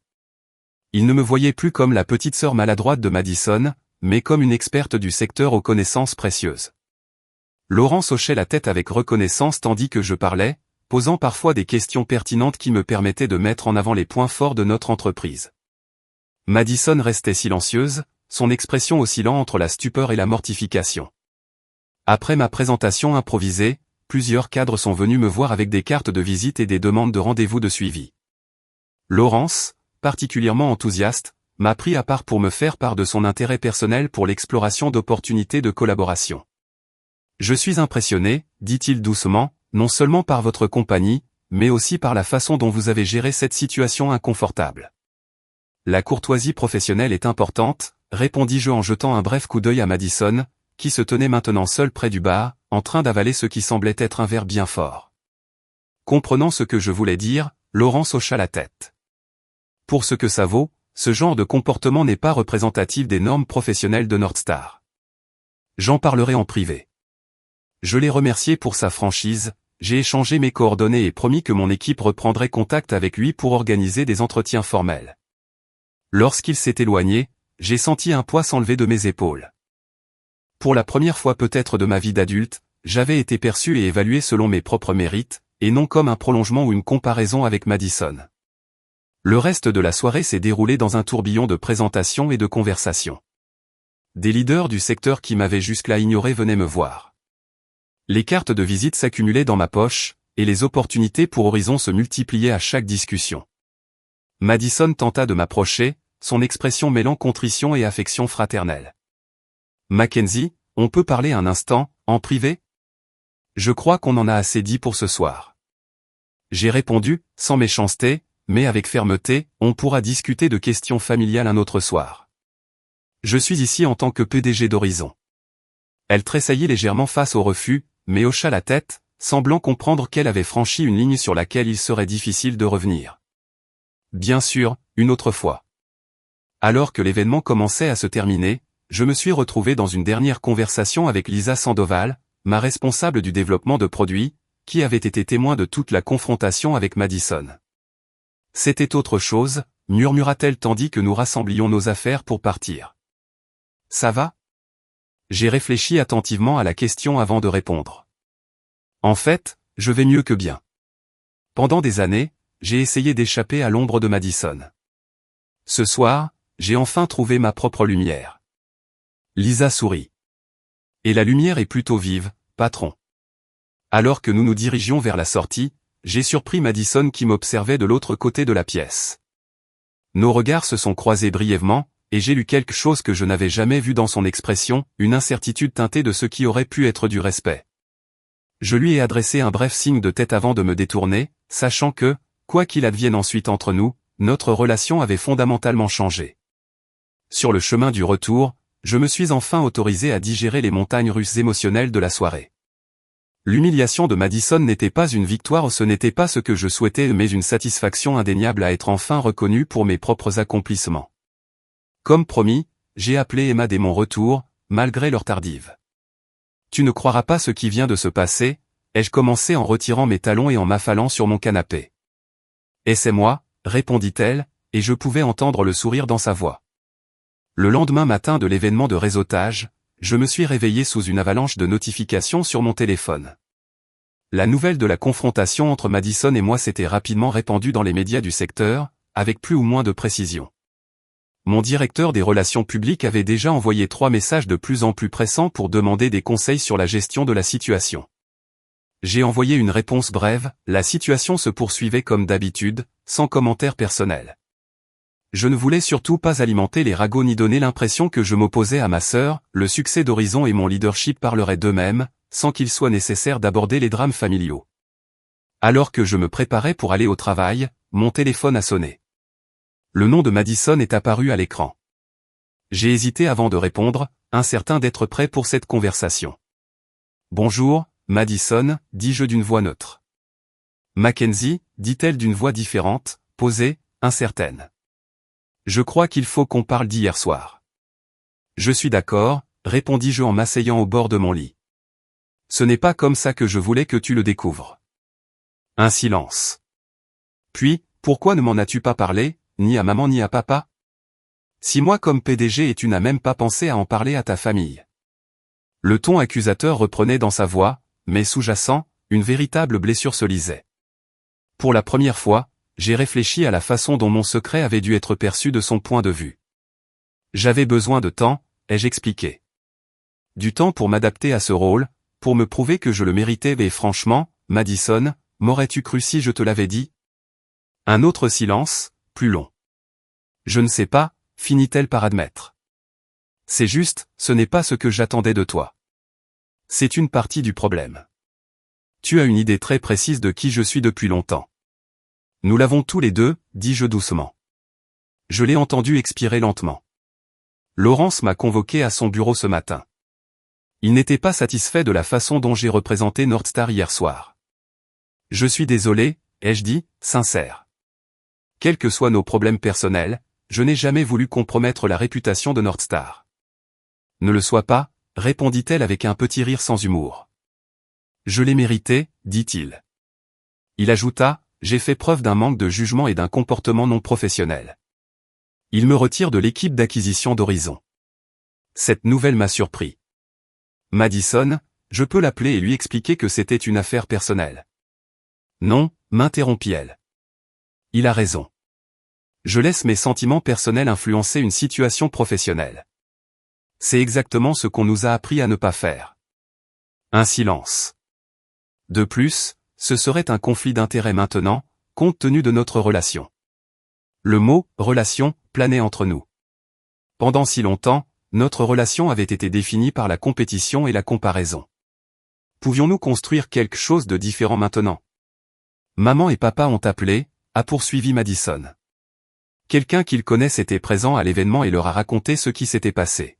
S1: Ils ne me voyaient plus comme la petite sœur maladroite de Madison, mais comme une experte du secteur aux connaissances précieuses. Laurence hochait la tête avec reconnaissance tandis que je parlais, posant parfois des questions pertinentes qui me permettaient de mettre en avant les points forts de notre entreprise. Madison restait silencieuse, son expression oscillant entre la stupeur et la mortification. Après ma présentation improvisée, plusieurs cadres sont venus me voir avec des cartes de visite et des demandes de rendez-vous de suivi. Laurence, particulièrement enthousiaste, m'a pris à part pour me faire part de son intérêt personnel pour l'exploration d'opportunités de collaboration. Je suis impressionné, dit-il doucement, non seulement par votre compagnie, mais aussi par la façon dont vous avez géré cette situation inconfortable. La courtoisie professionnelle est importante, répondis-je en jetant un bref coup d'œil à Madison, qui se tenait maintenant seule près du bar, en train d'avaler ce qui semblait être un verre bien fort. Comprenant ce que je voulais dire, Laurence hocha la tête. Pour ce que ça vaut, ce genre de comportement n'est pas représentatif des normes professionnelles de Northstar. J'en parlerai en privé. Je l'ai remercié pour sa franchise, j'ai échangé mes coordonnées et promis que mon équipe reprendrait contact avec lui pour organiser des entretiens formels. Lorsqu'il s'est éloigné, j'ai senti un poids s'enlever de mes épaules. Pour la première fois peut-être de ma vie d'adulte, j'avais été perçu et évalué selon mes propres mérites, et non comme un prolongement ou une comparaison avec Madison. Le reste de la soirée s'est déroulé dans un tourbillon de présentations et de conversations. Des leaders du secteur qui m'avaient jusque-là ignoré venaient me voir. Les cartes de visite s'accumulaient dans ma poche, et les opportunités pour Horizon se multipliaient à chaque discussion. Madison tenta de m'approcher, son expression mêlant contrition et affection fraternelle. « Mackenzie, on peut parler un instant, en privé ? Je crois qu'on en a assez dit pour ce soir. » J'ai répondu, sans méchanceté, mais avec fermeté, on pourra discuter de questions familiales un autre soir. Je suis ici en tant que PDG d'Horizon. Elle tressaillit légèrement face au refus, mais hocha la tête, semblant comprendre qu'elle avait franchi une ligne sur laquelle il serait difficile de revenir. Bien sûr, une autre fois. Alors que l'événement commençait à se terminer, je me suis retrouvé dans une dernière conversation avec Lisa Sandoval, ma responsable du développement de produits, qui avait été témoin de toute la confrontation avec Madison. C'était autre chose, murmura-t-elle tandis que nous rassemblions nos affaires pour partir. Ça va ? J'ai réfléchi attentivement à la question avant de répondre. En fait, je vais mieux que bien. Pendant des années, j'ai essayé d'échapper à l'ombre de Madison. Ce soir, j'ai enfin trouvé ma propre lumière. Lisa sourit. Et la lumière est plutôt vive, patron. Alors que nous nous dirigions vers la sortie, j'ai surpris Madison qui m'observait de l'autre côté de la pièce. nos regards se sont croisés brièvement, et j'ai lu quelque chose que je n'avais jamais vu dans son expression, une incertitude teintée de ce qui aurait pu être du respect. Je lui ai adressé un bref signe de tête avant de me détourner, sachant que, quoi qu'il advienne ensuite entre nous, notre relation avait fondamentalement changé. Sur le chemin du retour, je me suis enfin autorisé à digérer les montagnes russes émotionnelles de la soirée. L'humiliation de Madison n'était pas une victoire, ce n'était pas ce que je souhaitais, mais une satisfaction indéniable à être enfin reconnu pour mes propres accomplissements. Comme promis, j'ai appelé Emma dès mon retour, malgré l'heure tardive. Tu ne croiras pas ce qui vient de se passer, ai-je commencé en retirant mes talons et en m'affalant sur mon canapé. Et c'est moi, répondit-elle, et je pouvais entendre le sourire dans sa voix. Le lendemain matin de l'événement de réseautage, je me suis réveillé sous une avalanche de notifications sur mon téléphone. La nouvelle de la confrontation entre Madison et moi s'était rapidement répandue dans les médias du secteur, avec plus ou moins de précision. Mon directeur des relations publiques avait déjà envoyé 3 messages de plus en plus pressants pour demander des conseils sur la gestion de la situation. J'ai envoyé une réponse brève, la situation se poursuivait comme d'habitude, sans commentaire personnel. Je ne voulais surtout pas alimenter les ragots ni donner l'impression que je m'opposais à ma sœur, le succès d'Horizon et mon leadership parleraient d'eux-mêmes, sans qu'il soit nécessaire d'aborder les drames familiaux. Alors que je me préparais pour aller au travail, mon téléphone a sonné. Le nom de Madison est apparu à l'écran. J'ai hésité avant de répondre, incertain d'être prêt pour cette conversation. « Bonjour, Madison », dis-je d'une voix neutre. « Mackenzie », dit-elle d'une voix différente, posée, incertaine. « Je crois qu'il faut qu'on parle d'hier soir. »« Je suis d'accord », répondis-je en m'asseyant au bord de mon lit. « Ce n'est pas comme ça que je voulais que tu le découvres. » Un silence. Puis, pourquoi ne m'en as-tu pas parlé, ni à maman ni à papa? Si moi comme PDG et tu n'as même pas pensé à en parler à ta famille. Le ton accusateur reprenait dans sa voix, mais sous-jacent, une véritable blessure se lisait. Pour la première fois, j'ai réfléchi à la façon dont mon secret avait dû être perçu de son point de vue. J'avais besoin de temps, ai-je expliqué. Du temps pour m'adapter à ce rôle, pour me prouver que je le méritais et franchement, Madison, m'aurais-tu cru si je te l'avais dit? Un autre silence, plus long. Je ne sais pas, finit-elle par admettre. C'est juste, ce n'est pas ce que j'attendais de toi. C'est une partie du problème. Tu as une idée très précise de qui je suis depuis longtemps. Nous l'avons tous les deux, dis-je doucement. Je l'ai entendu expirer lentement. Laurence m'a convoqué à son bureau ce matin. Il n'était pas satisfait de la façon dont j'ai représenté Northstar hier soir. Je suis désolé, ai-je dit, sincère. Quels que soient nos problèmes personnels, je n'ai jamais voulu compromettre la réputation de Northstar. Ne le sois pas, répondit-elle avec un petit rire sans humour. Je l'ai mérité, dit-il. Il ajouta, j'ai fait preuve d'un manque de jugement et d'un comportement non professionnel. Il me retire de l'équipe d'acquisition d'Horizon. Cette nouvelle m'a surpris. Madison, je peux l'appeler et lui expliquer que c'était une affaire personnelle. Non, m'interrompit-elle. Il a raison. Je laisse mes sentiments personnels influencer une situation professionnelle. C'est exactement ce qu'on nous a appris à ne pas faire. Un silence. De plus, ce serait un conflit d'intérêts maintenant, compte tenu de notre relation. Le mot « relation » planait entre nous. Pendant si longtemps, notre relation avait été définie par la compétition et la comparaison. Pouvions-nous construire quelque chose de différent maintenant? Maman et papa ont appelé, a poursuivi Madison. Quelqu'un qu'ils connaissent était présent à l'événement et leur a raconté ce qui s'était passé.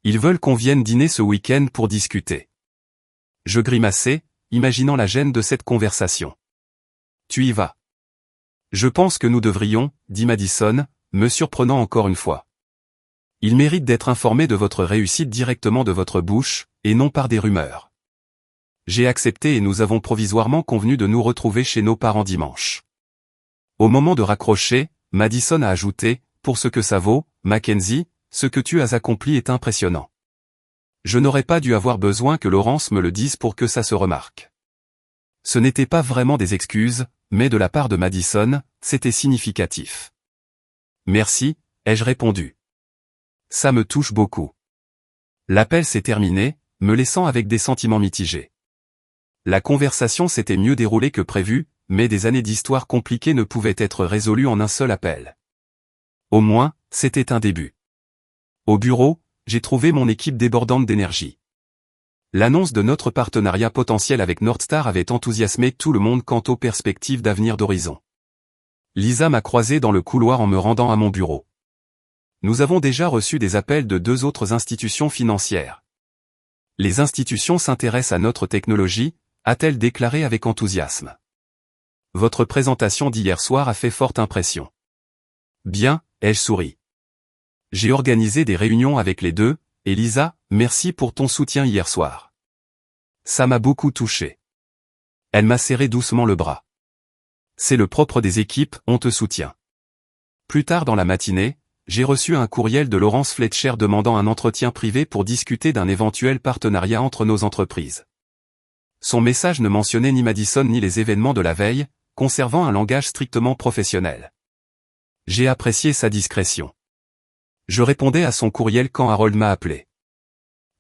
S1: Ils veulent qu'on vienne dîner ce week-end pour discuter. Je grimaçai, imaginant la gêne de cette conversation. Tu y vas. Je pense que nous devrions, dit Madison, me surprenant encore une fois. Il mérite d'être informé de votre réussite directement de votre bouche, et non par des rumeurs. J'ai accepté et nous avons provisoirement convenu de nous retrouver chez nos parents dimanche. Au moment de raccrocher, Madison a ajouté, pour ce que ça vaut, Mackenzie, ce que tu as accompli est impressionnant. Je n'aurais pas dû avoir besoin que Laurence me le dise pour que ça se remarque. Ce n'était pas vraiment des excuses, mais de la part de Madison, c'était significatif. Merci, ai-je répondu. Ça me touche beaucoup. L'appel s'est terminé, me laissant avec des sentiments mitigés. La conversation s'était mieux déroulée que prévu, mais des années d'histoire compliquées ne pouvaient être résolues en un seul appel. Au moins, c'était un début. Au bureau, j'ai trouvé mon équipe débordante d'énergie. L'annonce de notre partenariat potentiel avec Northstar avait enthousiasmé tout le monde quant aux perspectives d'avenir d'Horizon. Lisa m'a croisé dans le couloir en me rendant à mon bureau. Nous avons déjà reçu des appels de 2 autres institutions financières. Les institutions s'intéressent à notre technologie, a-t-elle déclaré avec enthousiasme. Votre présentation d'hier soir a fait forte impression. Bien, ai-je souri. J'ai organisé des réunions avec les deux, et Lisa, merci pour ton soutien hier soir. Ça m'a beaucoup touché. Elle m'a serré doucement le bras. C'est le propre des équipes, on te soutient. Plus tard dans la matinée, j'ai reçu un courriel de Laurence Fletcher demandant un entretien privé pour discuter d'un éventuel partenariat entre nos entreprises. Son message ne mentionnait ni Madison ni les événements de la veille, conservant un langage strictement professionnel. J'ai apprécié sa discrétion. Je répondais à son courriel quand Harold m'a appelé.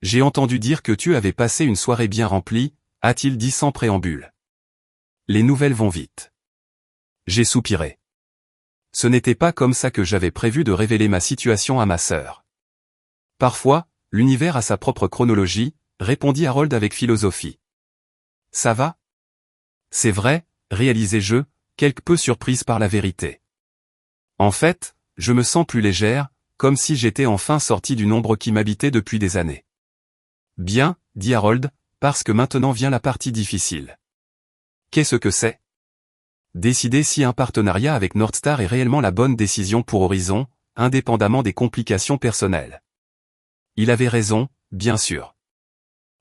S1: J'ai entendu dire que tu avais passé une soirée bien remplie, a-t-il dit sans préambule. Les nouvelles vont vite. J'ai soupiré. Ce n'était pas comme ça que j'avais prévu de révéler ma situation à ma sœur. Parfois, l'univers a sa propre chronologie, répondit Harold avec philosophie. Ça va? C'est vrai, réalisai-je, quelque peu surprise par la vérité. En fait, je me sens plus légère, comme si j'étais enfin sorti d'une ombre qui m'habitait depuis des années. Bien, dit Harold, parce que maintenant vient la partie difficile. Qu'est-ce que c'est? Décider si un partenariat avec Northstar est réellement la bonne décision pour Horizon, indépendamment des complications personnelles. Il avait raison, bien sûr.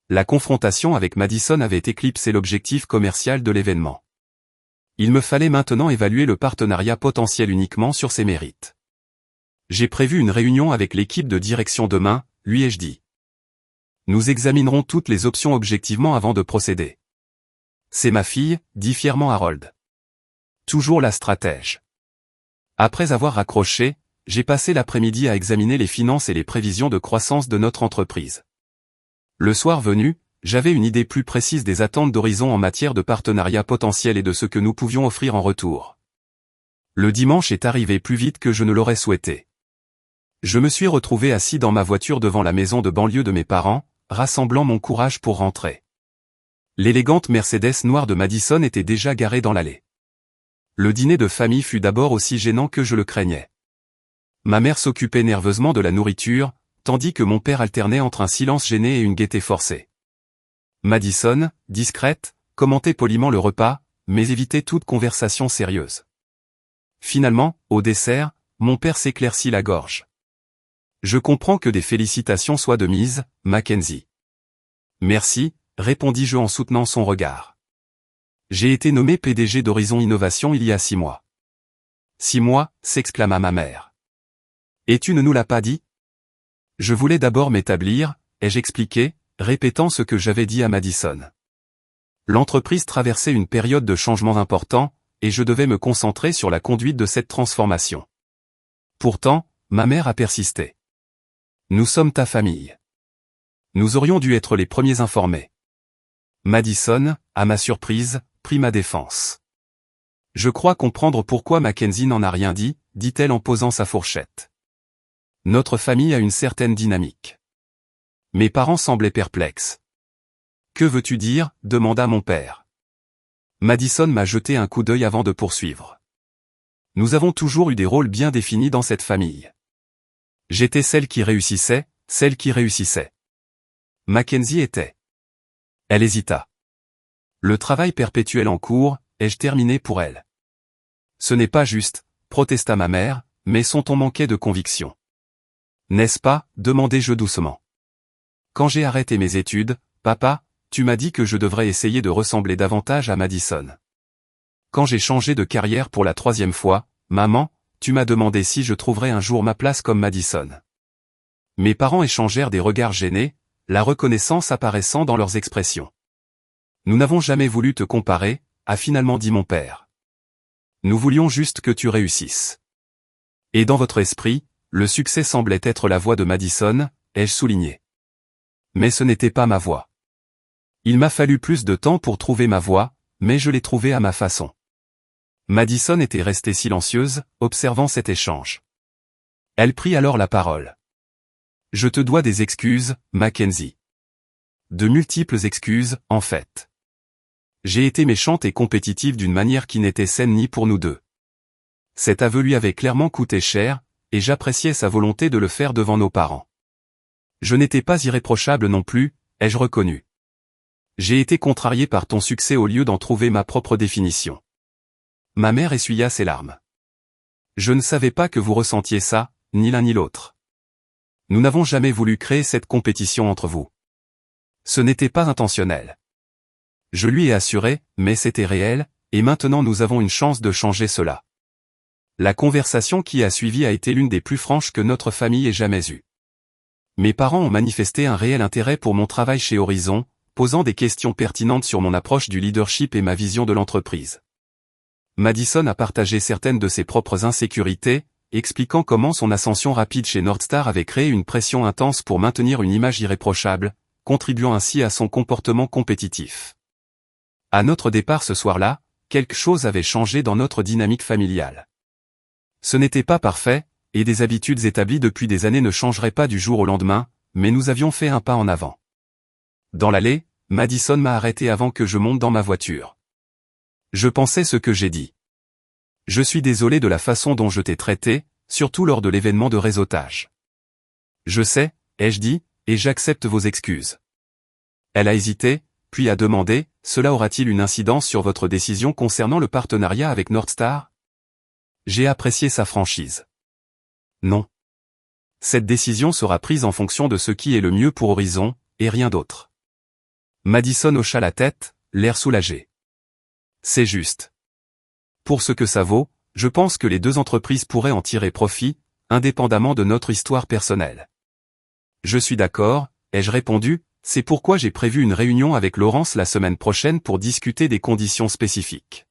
S1: La confrontation avec Madison avait éclipsé l'objectif commercial de l'événement. Il me fallait maintenant évaluer le partenariat potentiel uniquement sur ses mérites. J'ai prévu une réunion avec l'équipe de direction demain, lui ai-je dit. Nous examinerons toutes les options objectivement avant de procéder. C'est ma fille, dit fièrement Harold. Toujours la stratège. Après avoir raccroché, j'ai passé l'après-midi à examiner les finances et les prévisions de croissance de notre entreprise. Le soir venu, j'avais une idée plus précise des attentes d'Horizon en matière de partenariat potentiel et de ce que nous pouvions offrir en retour. Le dimanche est arrivé plus vite que je ne l'aurais souhaité. Je me suis retrouvé assis dans ma voiture devant la maison de banlieue de mes parents, rassemblant mon courage pour rentrer. L'élégante Mercedes noire de Madison était déjà garée dans l'allée. Le dîner de famille fut d'abord aussi gênant que je le craignais. Ma mère s'occupait nerveusement de la nourriture, tandis que mon père alternait entre un silence gêné et une gaieté forcée. Madison, discrète, commentait poliment le repas, mais évitait toute conversation sérieuse. Finalement, au dessert, mon père s'éclaircit la gorge. Je comprends que des félicitations soient de mise, Mackenzie. Merci, répondis-je en soutenant son regard. J'ai été nommé PDG d'Horizon Innovation il y a 6 mois. 6 mois, s'exclama ma mère. Et tu ne nous l'as pas dit? Je voulais d'abord m'établir, ai-je expliqué, répétant ce que j'avais dit à Madison. L'entreprise traversait une période de changement important, et je devais me concentrer sur la conduite de cette transformation. Pourtant, ma mère a persisté. Nous sommes ta famille. Nous aurions dû être les premiers informés. Madison, à ma surprise, prit ma défense. Je crois comprendre pourquoi Mackenzie n'en a rien dit, dit-elle en posant sa fourchette. Notre famille a une certaine dynamique. Mes parents semblaient perplexes. Que veux-tu dire? Demanda mon père. Madison m'a jeté un coup d'œil avant de poursuivre. Nous avons toujours eu des rôles bien définis dans cette famille. J'étais celle qui réussissait, celle qui réussissait. Mackenzie était. Elle hésita. Le travail perpétuel en cours, ai-je terminé pour elle? Ce n'est pas juste, protesta ma mère, mais son ton manquait de conviction. N'est-ce pas? Demandai-je doucement. Quand j'ai arrêté mes études, papa, tu m'as dit que je devrais essayer de ressembler davantage à Madison. Quand j'ai changé de carrière pour la 3e fois, maman, tu m'as demandé si je trouverais un jour ma place comme Madison. Mes parents échangèrent des regards gênés, la reconnaissance apparaissant dans leurs expressions. Nous n'avons jamais voulu te comparer, a finalement dit mon père. Nous voulions juste que tu réussisses. Et dans votre esprit, le succès semblait être la voie de Madison, ai-je souligné. Mais ce n'était pas ma voie. Il m'a fallu plus de temps pour trouver ma voie, mais je l'ai trouvée à ma façon. Madison était restée silencieuse, observant cet échange. Elle prit alors la parole. Je te dois des excuses, Mackenzie. De multiples excuses, en fait. J'ai été méchante et compétitive d'une manière qui n'était saine ni pour nous deux. Cet aveu lui avait clairement coûté cher, et j'appréciais sa volonté de le faire devant nos parents. Je n'étais pas irréprochable non plus, ai-je reconnu. J'ai été contrarié par ton succès au lieu d'en trouver ma propre définition. Ma mère essuya ses larmes. Je ne savais pas que vous ressentiez ça, ni l'un ni l'autre. Nous n'avons jamais voulu créer cette compétition entre vous. Ce n'était pas intentionnel. Je lui ai assuré, mais c'était réel, et maintenant nous avons une chance de changer cela. La conversation qui a suivi a été l'une des plus franches que notre famille ait jamais eue. Mes parents ont manifesté un réel intérêt pour mon travail chez Horizon, posant des questions pertinentes sur mon approche du leadership et ma vision de l'entreprise. Madison a partagé certaines de ses propres insécurités, expliquant comment son ascension rapide chez Northstar avait créé une pression intense pour maintenir une image irréprochable, contribuant ainsi à son comportement compétitif. À notre départ ce soir-là, quelque chose avait changé dans notre dynamique familiale. Ce n'était pas parfait, et des habitudes établies depuis des années ne changeraient pas du jour au lendemain, mais nous avions fait un pas en avant. Dans l'allée, Madison m'a arrêté avant que je monte dans ma voiture. Je pensais ce que j'ai dit. Je suis désolé de la façon dont je t'ai traité, surtout lors de l'événement de réseautage. Je sais, ai-je dit, et j'accepte vos excuses. Elle a hésité, puis a demandé, cela aura-t-il une incidence sur votre décision concernant le partenariat avec Northstar? J'ai apprécié sa franchise. Non. Cette décision sera prise en fonction de ce qui est le mieux pour Horizon, et rien d'autre. Madison hocha la tête, l'air soulagé. C'est juste. Pour ce que ça vaut, je pense que les deux entreprises pourraient en tirer profit, indépendamment de notre histoire personnelle. Je suis d'accord, ai-je répondu, c'est pourquoi j'ai prévu une réunion avec Laurence la semaine prochaine pour discuter des conditions spécifiques.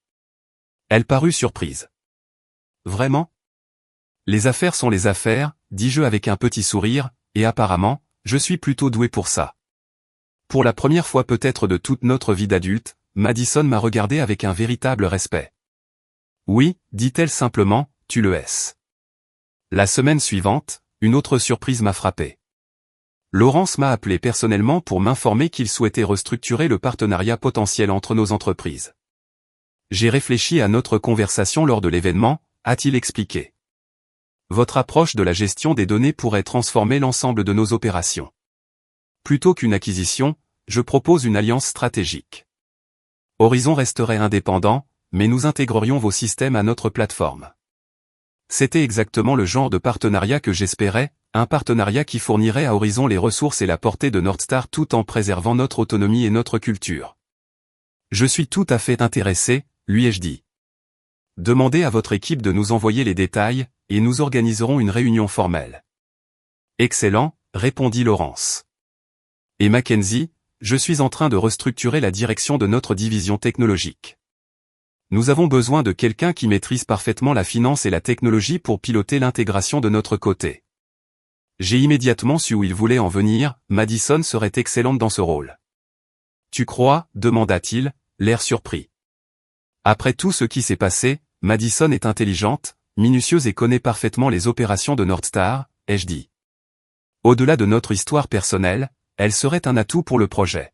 S1: Elle parut surprise. Vraiment? Les affaires sont les affaires, dis-je avec un petit sourire, et apparemment, je suis plutôt doué pour ça. Pour la première fois peut-être de toute notre vie d'adulte, Madison m'a regardé avec un véritable respect. Oui, dit-elle simplement, tu le es. La semaine suivante, une autre surprise m'a frappé. Laurence m'a appelé personnellement pour m'informer qu'il souhaitait restructurer le partenariat potentiel entre nos entreprises. J'ai réfléchi à notre conversation lors de l'événement, a-t-il expliqué. Votre approche de la gestion des données pourrait transformer l'ensemble de nos opérations. Plutôt qu'une acquisition, je propose une alliance stratégique. Horizon resterait indépendant, mais nous intégrerions vos systèmes à notre plateforme. C'était exactement le genre de partenariat que j'espérais, un partenariat qui fournirait à Horizon les ressources et la portée de Northstar tout en préservant notre autonomie et notre culture. Je suis tout à fait intéressé, lui ai-je dit. Demandez à votre équipe de nous envoyer les détails, et nous organiserons une réunion formelle. Excellent, répondit Laurence. Et Mackenzie, je suis en train de restructurer la direction de notre division technologique. Nous avons besoin de quelqu'un qui maîtrise parfaitement la finance et la technologie pour piloter l'intégration de notre côté. J'ai immédiatement su où il voulait en venir, Madison serait excellente dans ce rôle. Tu crois, demanda-t-il, l'air surpris. Après tout ce qui s'est passé, Madison est intelligente, minutieuse et connaît parfaitement les opérations de Northstar, ai-je dit. Au-delà de notre histoire personnelle, elle serait un atout pour le projet.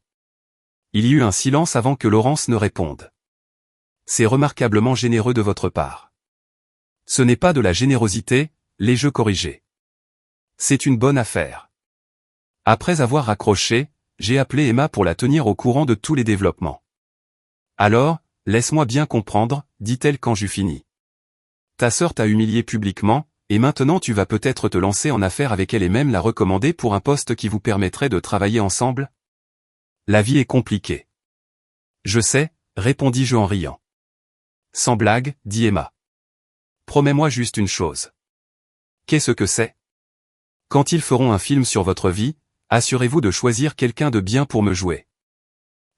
S1: Il y eut un silence avant que Laurence ne réponde. C'est remarquablement généreux de votre part. Ce n'est pas de la générosité, l'ai-je corrigé. C'est une bonne affaire. Après avoir raccroché, j'ai appelé Emma pour la tenir au courant de tous les développements. Alors, laisse-moi bien comprendre, dit-elle quand j'eus fini. Ta sœur t'a humilié publiquement, et maintenant tu vas peut-être te lancer en affaires avec elle et même la recommander pour un poste qui vous permettrait de travailler ensemble? La vie est compliquée. Je sais, répondis-je en riant. Sans blague, dit Emma. Promets-moi juste une chose. Qu'est-ce que c'est? Quand ils feront un film sur votre vie, assurez-vous de choisir quelqu'un de bien pour me jouer.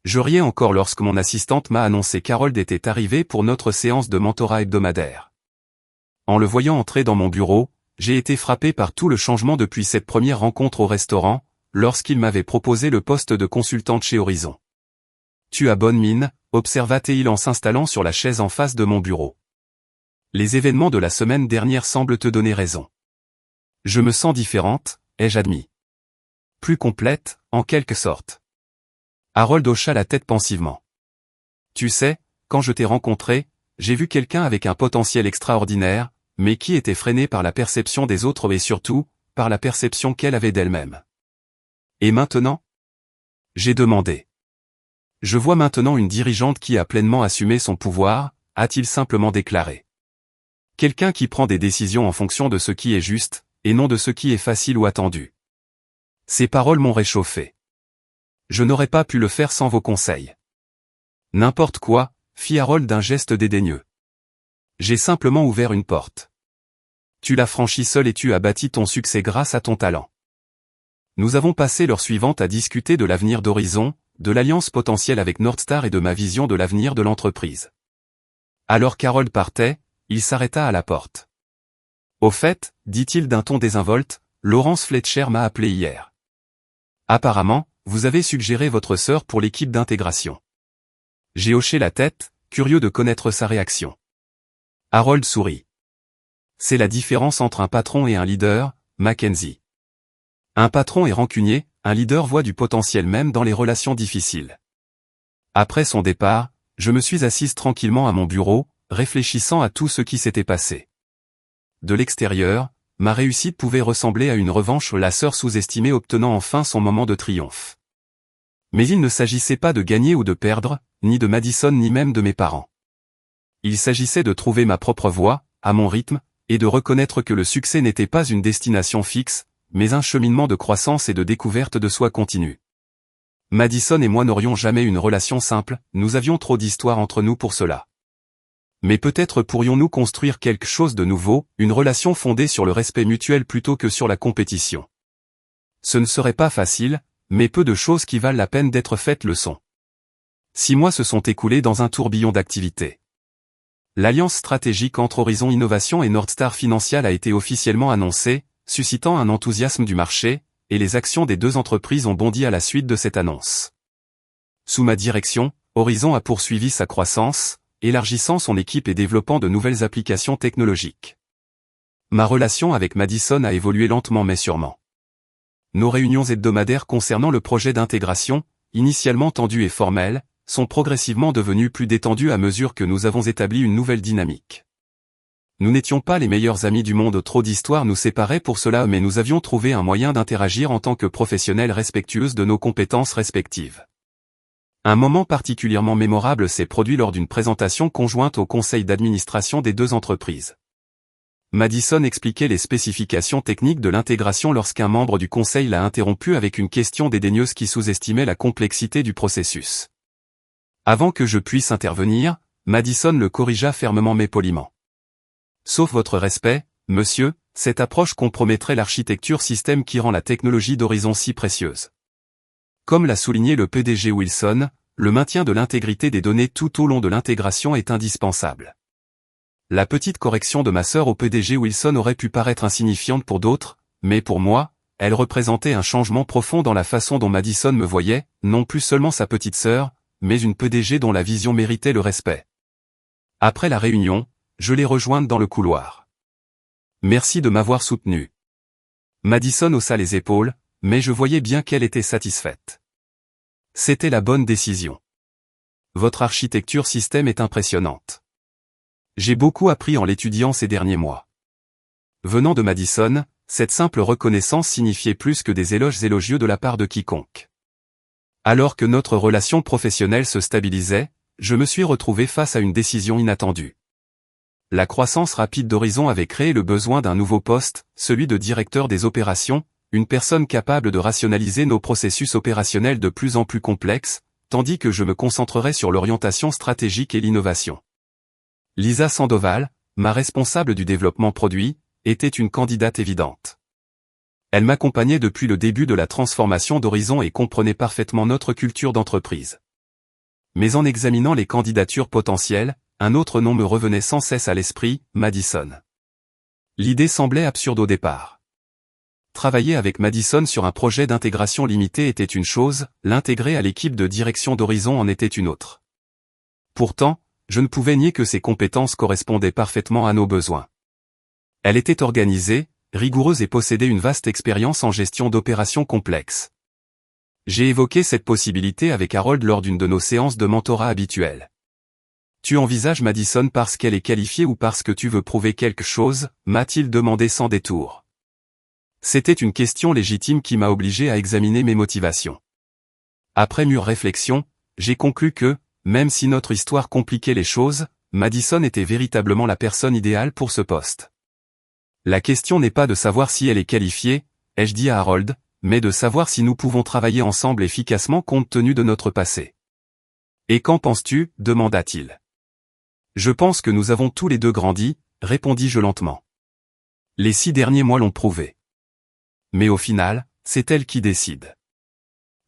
S1: Je riais encore lorsque mon assistante m'a annoncé qu'Harold était arrivé pour notre séance de mentorat hebdomadaire. En le voyant entrer dans mon bureau, j'ai été frappé par tout le changement depuis cette première rencontre au restaurant, lorsqu'il m'avait proposé le poste de consultante chez Horizon. Tu as bonne mine, observa-t-il en s'installant sur la chaise en face de mon bureau. Les événements de la semaine dernière semblent te donner raison. Je me sens différente, ai-je admis. Plus complète, en quelque sorte. Harold hocha la tête pensivement. Tu sais, quand je t'ai rencontré, j'ai vu quelqu'un avec un potentiel extraordinaire, mais qui était freiné par la perception des autres et surtout, par la perception qu'elle avait d'elle-même. Et maintenant? J'ai demandé. Je vois maintenant une dirigeante qui a pleinement assumé son pouvoir, a-t-il simplement déclaré. Quelqu'un qui prend des décisions en fonction de ce qui est juste, et non de ce qui est facile ou attendu. Ces paroles m'ont réchauffé. Je n'aurais pas pu le faire sans vos conseils. N'importe quoi, fit Harold d'un geste dédaigneux. J'ai simplement ouvert une porte. Tu l'as franchie seul et tu as bâti ton succès grâce à ton talent. Nous avons passé l'heure suivante à discuter de l'avenir d'Horizon, de l'alliance potentielle avec Northstar et de ma vision de l'avenir de l'entreprise. Alors qu'Harold partait, il s'arrêta à la porte. Au fait, dit-il d'un ton désinvolte, Laurence Fletcher m'a appelé hier. Apparemment, vous avez suggéré votre sœur pour l'équipe d'intégration. J'ai hoché la tête, curieux de connaître sa réaction. Harold sourit. C'est la différence entre un patron et un leader, Mackenzie. Un patron est rancunier, un leader voit du potentiel même dans les relations difficiles. Après son départ, je me suis assise tranquillement à mon bureau, réfléchissant à tout ce qui s'était passé. De l'extérieur, ma réussite pouvait ressembler à une revanche, la sœur sous-estimée obtenant enfin son moment de triomphe. Mais il ne s'agissait pas de gagner ou de perdre, ni de Madison ni même de mes parents. Il s'agissait de trouver ma propre voie, à mon rythme, et de reconnaître que le succès n'était pas une destination fixe, mais un cheminement de croissance et de découverte de soi continue. Madison et moi n'aurions jamais une relation simple, nous avions trop d'histoires entre nous pour cela. Mais peut-être pourrions-nous construire quelque chose de nouveau, une relation fondée sur le respect mutuel plutôt que sur la compétition. Ce ne serait pas facile, mais peu de choses qui valent la peine d'être faites le sont. 6 mois se sont écoulés dans un tourbillon d'activités. L'alliance stratégique entre Horizon Innovation et Northstar Financial a été officiellement annoncée, suscitant un enthousiasme du marché, et les actions des deux entreprises ont bondi à la suite de cette annonce. Sous ma direction, Horizon a poursuivi sa croissance, élargissant son équipe et développant de nouvelles applications technologiques. Ma relation avec Madison a évolué lentement mais sûrement. Nos réunions hebdomadaires concernant le projet d'intégration, initialement tendues et formelles, sont progressivement devenues plus détendues à mesure que nous avons établi une nouvelle dynamique. Nous n'étions pas les meilleurs amis du monde, trop d'histoires nous séparaient pour cela, mais nous avions trouvé un moyen d'interagir en tant que professionnels respectueuses de nos compétences respectives. Un moment particulièrement mémorable s'est produit lors d'une présentation conjointe au conseil d'administration des deux entreprises. Madison expliquait les spécifications techniques de l'intégration lorsqu'un membre du conseil l'a interrompu avec une question dédaigneuse qui sous-estimait la complexité du processus. Avant que je puisse intervenir, Madison le corrigea fermement mais poliment. Sauf votre respect, monsieur, cette approche compromettrait l'architecture système qui rend la technologie d'Horizon si précieuse. Comme l'a souligné le PDG Wilson, le maintien de l'intégrité des données tout au long de l'intégration est indispensable. La petite correction de ma sœur au PDG Wilson aurait pu paraître insignifiante pour d'autres, mais pour moi, elle représentait un changement profond dans la façon dont Madison me voyait, non plus seulement sa petite sœur, mais une PDG dont la vision méritait le respect. Après la réunion, je l'ai rejointe dans le couloir. Merci de m'avoir soutenu. Madison haussa les épaules, mais je voyais bien qu'elle était satisfaite. C'était la bonne décision. Votre architecture système est impressionnante. J'ai beaucoup appris en l'étudiant ces derniers mois. Venant de Madison, cette simple reconnaissance signifiait plus que des éloges élogieux de la part de quiconque. Alors que notre relation professionnelle se stabilisait, je me suis retrouvé face à une décision inattendue. La croissance rapide d'Horizon avait créé le besoin d'un nouveau poste, celui de directeur des opérations, une personne capable de rationaliser nos processus opérationnels de plus en plus complexes, tandis que je me concentrerai sur l'orientation stratégique et l'innovation. Lisa Sandoval, ma responsable du développement produit, était une candidate évidente. Elle m'accompagnait depuis le début de la transformation d'Horizon et comprenait parfaitement notre culture d'entreprise. Mais en examinant les candidatures potentielles, un autre nom me revenait sans cesse à l'esprit, Madison. L'idée semblait absurde au départ. Travailler avec Madison sur un projet d'intégration limitée était une chose, l'intégrer à l'équipe de direction d'Horizon en était une autre. Pourtant, je ne pouvais nier que ses compétences correspondaient parfaitement à nos besoins. Elle était organisée, rigoureuse et possédait une vaste expérience en gestion d'opérations complexes. J'ai évoqué cette possibilité avec Harold lors d'une de nos séances de mentorat habituelles. Tu envisages Madison parce qu'elle est qualifiée ou parce que tu veux prouver quelque chose, m'a-t-il demandé sans détour. C'était une question légitime qui m'a obligé à examiner mes motivations. Après mûre réflexion, j'ai conclu que, même si notre histoire compliquait les choses, Madison était véritablement la personne idéale pour ce poste. La question n'est pas de savoir si elle est qualifiée, ai-je dit à Harold, mais de savoir si nous pouvons travailler ensemble efficacement compte tenu de notre passé. Et qu'en penses-tu, demanda-t-il. Je pense que nous avons tous les deux grandi, répondis-je lentement. Les 6 derniers mois l'ont prouvé. Mais au final, c'est elle qui décide.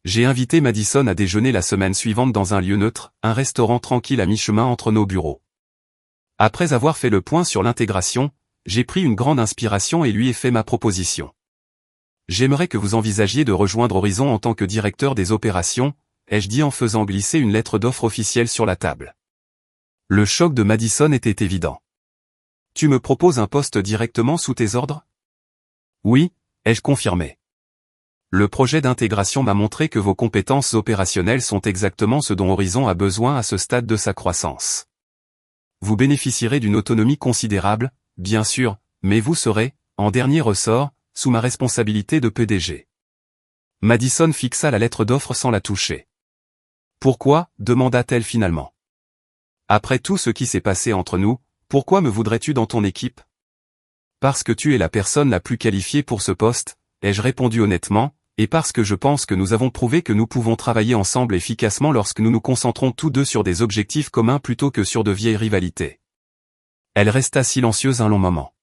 S1: J'ai invité Madison à déjeuner la semaine suivante dans un lieu neutre, un restaurant tranquille à mi-chemin entre nos bureaux. Après avoir fait le point sur l'intégration, j'ai pris une grande inspiration et lui ai fait ma proposition. J'aimerais que vous envisagiez de rejoindre Horizon en tant que directeur des opérations, ai-je dit en faisant glisser une lettre d'offre officielle sur la table. Le choc de Madison était évident. Tu me proposes un poste directement sous tes ordres? Oui, ai-je confirmé. Le projet d'intégration m'a montré que vos compétences opérationnelles sont exactement ce dont Horizon a besoin à ce stade de sa croissance. Vous bénéficierez d'une autonomie considérable, bien sûr, mais vous serez, en dernier ressort, sous ma responsabilité de PDG. Madison fixa la lettre d'offre sans la toucher. Pourquoi, demanda-t-elle finalement. Après tout ce qui s'est passé entre nous, pourquoi me voudrais-tu dans ton équipe? Parce que tu es la personne la plus qualifiée pour ce poste, ai-je répondu honnêtement, et parce que je pense que nous avons prouvé que nous pouvons travailler ensemble efficacement lorsque nous nous concentrons tous deux sur des objectifs communs plutôt que sur de vieilles rivalités. Elle resta silencieuse un long moment.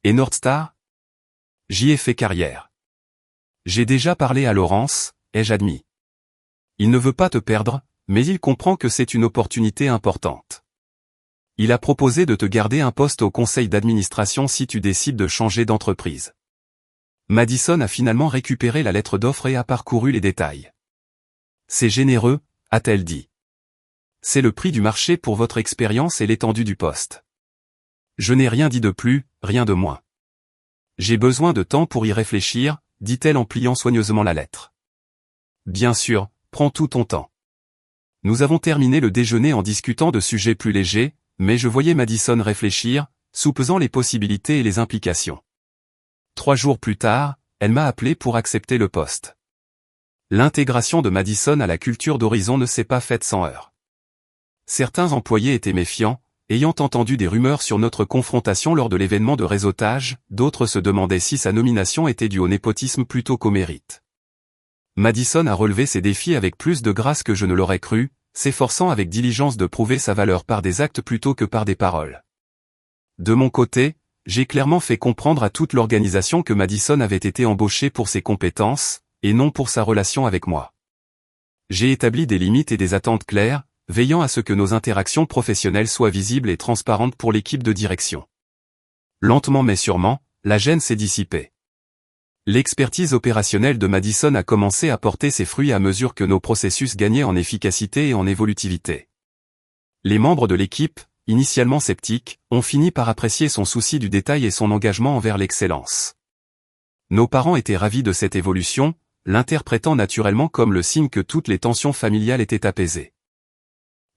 S1: Et Northstar? J'y ai fait carrière. J'ai déjà parlé à Laurence, ai-je admis. Il ne veut pas te perdre, mais il comprend que c'est une opportunité importante. Il a proposé de te garder un poste au conseil d'administration si tu décides de changer d'entreprise. Madison a finalement récupéré la lettre d'offre et a parcouru les détails. C'est généreux, a-t-elle dit. C'est le prix du marché pour votre expérience et l'étendue du poste. Je n'ai rien dit de plus, rien de moins. J'ai besoin de temps pour y réfléchir, dit-elle en pliant soigneusement la lettre. Bien sûr, prends tout ton temps. Nous avons terminé le déjeuner en discutant de sujets plus légers, mais je voyais Madison réfléchir, soupesant les possibilités et les implications. 3 jours plus tard, elle m'a appelé pour accepter le poste. L'intégration de Madison à la culture d'Horizon ne s'est pas faite sans heurts. Certains employés étaient méfiants, ayant entendu des rumeurs sur notre confrontation lors de l'événement de réseautage, d'autres se demandaient si sa nomination était due au népotisme plutôt qu'au mérite. Madison a relevé ses défis avec plus de grâce que je ne l'aurais cru, s'efforçant avec diligence de prouver sa valeur par des actes plutôt que par des paroles. De mon côté, j'ai clairement fait comprendre à toute l'organisation que Madison avait été embauchée pour ses compétences, et non pour sa relation avec moi. J'ai établi des limites et des attentes claires, veillant à ce que nos interactions professionnelles soient visibles et transparentes pour l'équipe de direction. Lentement mais sûrement, la gêne s'est dissipée. L'expertise opérationnelle de Madison a commencé à porter ses fruits à mesure que nos processus gagnaient en efficacité et en évolutivité. Les membres de l'équipe, initialement sceptiques, ont fini par apprécier son souci du détail et son engagement envers l'excellence. Nos parents étaient ravis de cette évolution, l'interprétant naturellement comme le signe que toutes les tensions familiales étaient apaisées.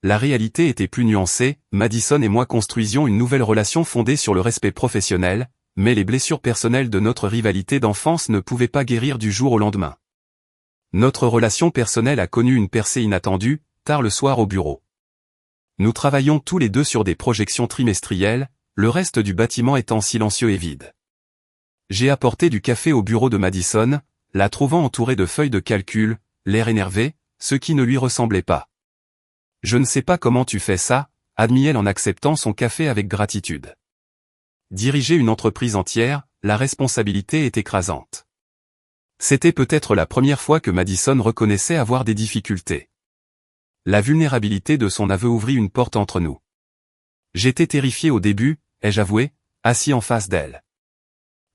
S1: La réalité était plus nuancée, Madison et moi construisions une nouvelle relation fondée sur le respect professionnel, mais les blessures personnelles de notre rivalité d'enfance ne pouvaient pas guérir du jour au lendemain. Notre relation personnelle a connu une percée inattendue, tard le soir au bureau. Nous travaillions tous les deux sur des projections trimestrielles, le reste du bâtiment étant silencieux et vide. J'ai apporté du café au bureau de Madison, la trouvant entourée de feuilles de calcul, l'air énervé, ce qui ne lui ressemblait pas. Je ne sais pas comment tu fais ça, admit-elle en acceptant son café avec gratitude. Diriger une entreprise entière, la responsabilité est écrasante. C'était peut-être la première fois que Madison reconnaissait avoir des difficultés. La vulnérabilité de son aveu ouvrit une porte entre nous. J'étais terrifié au début, ai-je avoué, assis en face d'elle.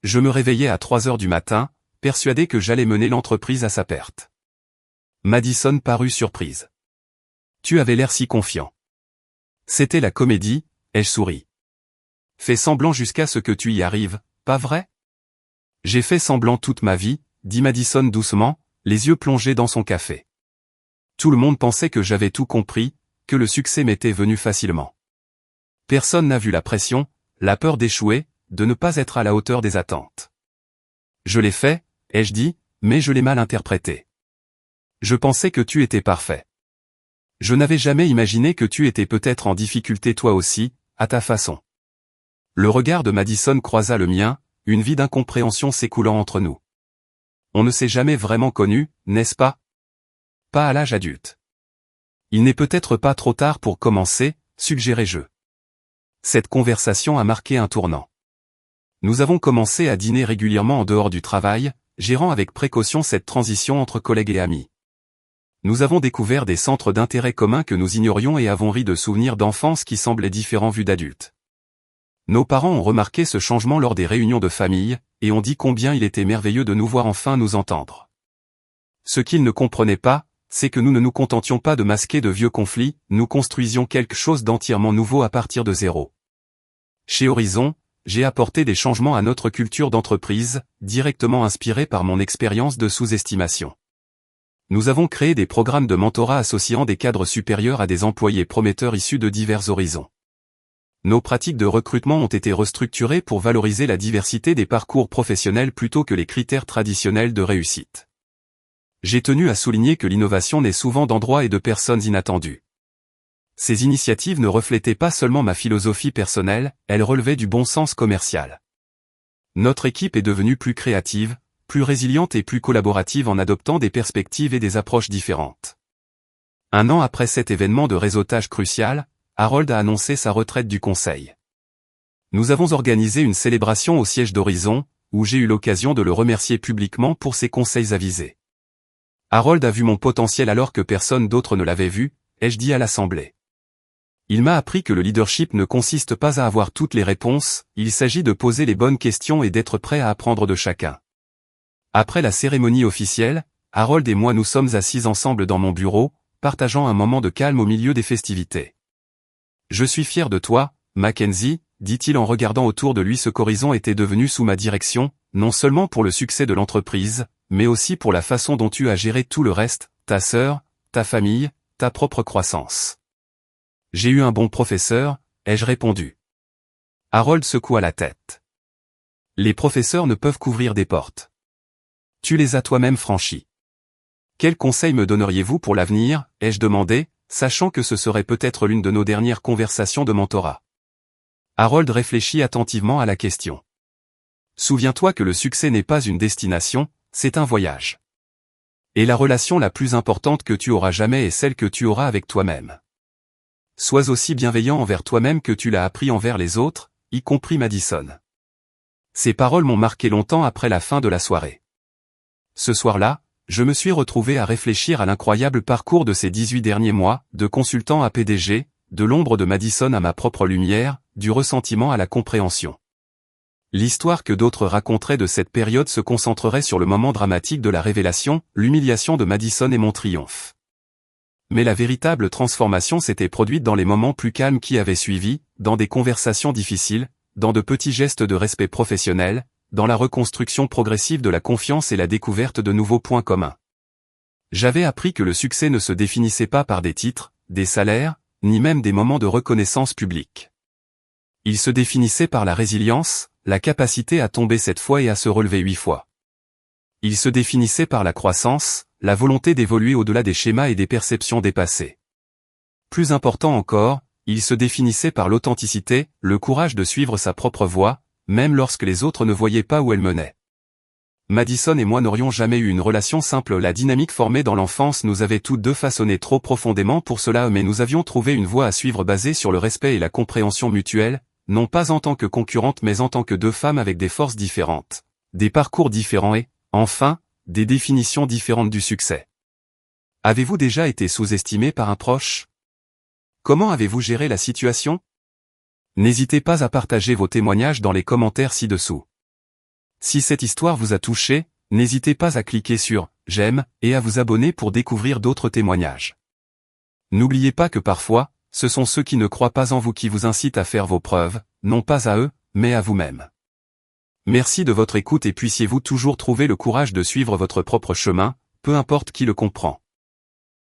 S1: Je me réveillais à 3 heures du matin, persuadé que j'allais mener l'entreprise à sa perte. Madison parut surprise. Tu avais l'air si confiant. C'était la comédie, ai-je souri. Fais semblant jusqu'à ce que tu y arrives, pas vrai? J'ai fait semblant toute ma vie, dit Madison doucement, les yeux plongés dans son café. Tout le monde pensait que j'avais tout compris, que le succès m'était venu facilement. Personne n'a vu la pression, la peur d'échouer, de ne pas être à la hauteur des attentes. Je l'ai fait, ai-je dit, mais je l'ai mal interprété. Je pensais que tu étais parfait. Je n'avais jamais imaginé que tu étais peut-être en difficulté toi aussi, à ta façon. Le regard de Madison croisa le mien, une vie d'incompréhension s'écoulant entre nous. On ne s'est jamais vraiment connu, n'est-ce pas? Pas à l'âge adulte. Il n'est peut-être pas trop tard pour commencer, suggérai-je. Cette conversation a marqué un tournant. Nous avons commencé à dîner régulièrement en dehors du travail, gérant avec précaution cette transition entre collègues et amis. Nous avons découvert des centres d'intérêt communs que nous ignorions et avons ri de souvenirs d'enfance qui semblaient différents vus d'adultes. Nos parents ont remarqué ce changement lors des réunions de famille, et ont dit combien il était merveilleux de nous voir enfin nous entendre. Ce qu'ils ne comprenaient pas, c'est que nous ne nous contentions pas de masquer de vieux conflits, nous construisions quelque chose d'entièrement nouveau à partir de zéro. Chez Horizon, j'ai apporté des changements à notre culture d'entreprise, directement inspirés par mon expérience de sous-estimation. Nous avons créé des programmes de mentorat associant des cadres supérieurs à des employés prometteurs issus de divers horizons. Nos pratiques de recrutement ont été restructurées pour valoriser la diversité des parcours professionnels plutôt que les critères traditionnels de réussite. J'ai tenu à souligner que l'innovation naît souvent d'endroits et de personnes inattendues. Ces initiatives ne reflétaient pas seulement ma philosophie personnelle, elles relevaient du bon sens commercial. Notre équipe est devenue plus créative, plus résiliente et plus collaborative en adoptant des perspectives et des approches différentes. Un an après cet événement de réseautage crucial, Harold a annoncé sa retraite du conseil. Nous avons organisé une célébration au siège d'Horizon, où j'ai eu l'occasion de le remercier publiquement pour ses conseils avisés. Harold a vu mon potentiel alors que personne d'autre ne l'avait vu, ai-je dit à l'Assemblée. Il m'a appris que le leadership ne consiste pas à avoir toutes les réponses, il s'agit de poser les bonnes questions et d'être prêt à apprendre de chacun. Après la cérémonie officielle, Harold et moi nous sommes assis ensemble dans mon bureau, partageant un moment de calme au milieu des festivités. Je suis fier de toi, Mackenzie, dit-il en regardant autour de lui ce qu'Horizon était devenu sous ma direction, non seulement pour le succès de l'entreprise, mais aussi pour la façon dont tu as géré tout le reste, ta sœur, ta famille, ta propre croissance. J'ai eu un bon professeur, ai-je répondu. Harold secoua la tête. Les professeurs ne peuvent qu'ouvrir des portes. Tu les as toi-même franchies. Quels conseils me donneriez-vous pour l'avenir, ai-je demandé, sachant que ce serait peut-être l'une de nos dernières conversations de mentorat. Harold réfléchit attentivement à la question. Souviens-toi que le succès n'est pas une destination, c'est un voyage. Et la relation la plus importante que tu auras jamais est celle que tu auras avec toi-même. Sois aussi bienveillant envers toi-même que tu l'as appris envers les autres, y compris Madison. Ces paroles m'ont marqué longtemps après la fin de la soirée. Ce soir-là, je me suis retrouvé à réfléchir à l'incroyable parcours de ces 18 derniers mois, de consultant à PDG, de l'ombre de Madison à ma propre lumière, du ressentiment à la compréhension. L'histoire que d'autres raconteraient de cette période se concentrerait sur le moment dramatique de la révélation, l'humiliation de Madison et mon triomphe. Mais la véritable transformation s'était produite dans les moments plus calmes qui avaient suivi, dans des conversations difficiles, dans de petits gestes de respect professionnel, dans la reconstruction progressive de la confiance et la découverte de nouveaux points communs. J'avais appris que le succès ne se définissait pas par des titres, des salaires, ni même des moments de reconnaissance publique. Il se définissait par la résilience, la capacité à tomber 7 fois et à se relever 8 fois. Il se définissait par la croissance, la volonté d'évoluer au-delà des schémas et des perceptions dépassées. Plus important encore, il se définissait par l'authenticité, le courage de suivre sa propre voie, même lorsque les autres ne voyaient pas où elle menait. Madison et moi n'aurions jamais eu une relation simple, la dynamique formée dans l'enfance nous avait toutes deux façonnés trop profondément pour cela, mais nous avions trouvé une voie à suivre basée sur le respect et la compréhension mutuelle, non pas en tant que concurrentes mais en tant que deux femmes avec des forces différentes, des parcours différents et, enfin, des définitions différentes du succès. Avez-vous déjà été sous-estimé par un proche? Comment avez-vous géré la situation? N'hésitez pas à partager vos témoignages dans les commentaires ci-dessous. Si cette histoire vous a touché, n'hésitez pas à cliquer sur « J'aime » et à vous abonner pour découvrir d'autres témoignages. N'oubliez pas que parfois, ce sont ceux qui ne croient pas en vous qui vous incitent à faire vos preuves, non pas à eux, mais à vous-même. Merci de votre écoute et puissiez-vous toujours trouver le courage de suivre votre propre chemin, peu importe qui le comprend.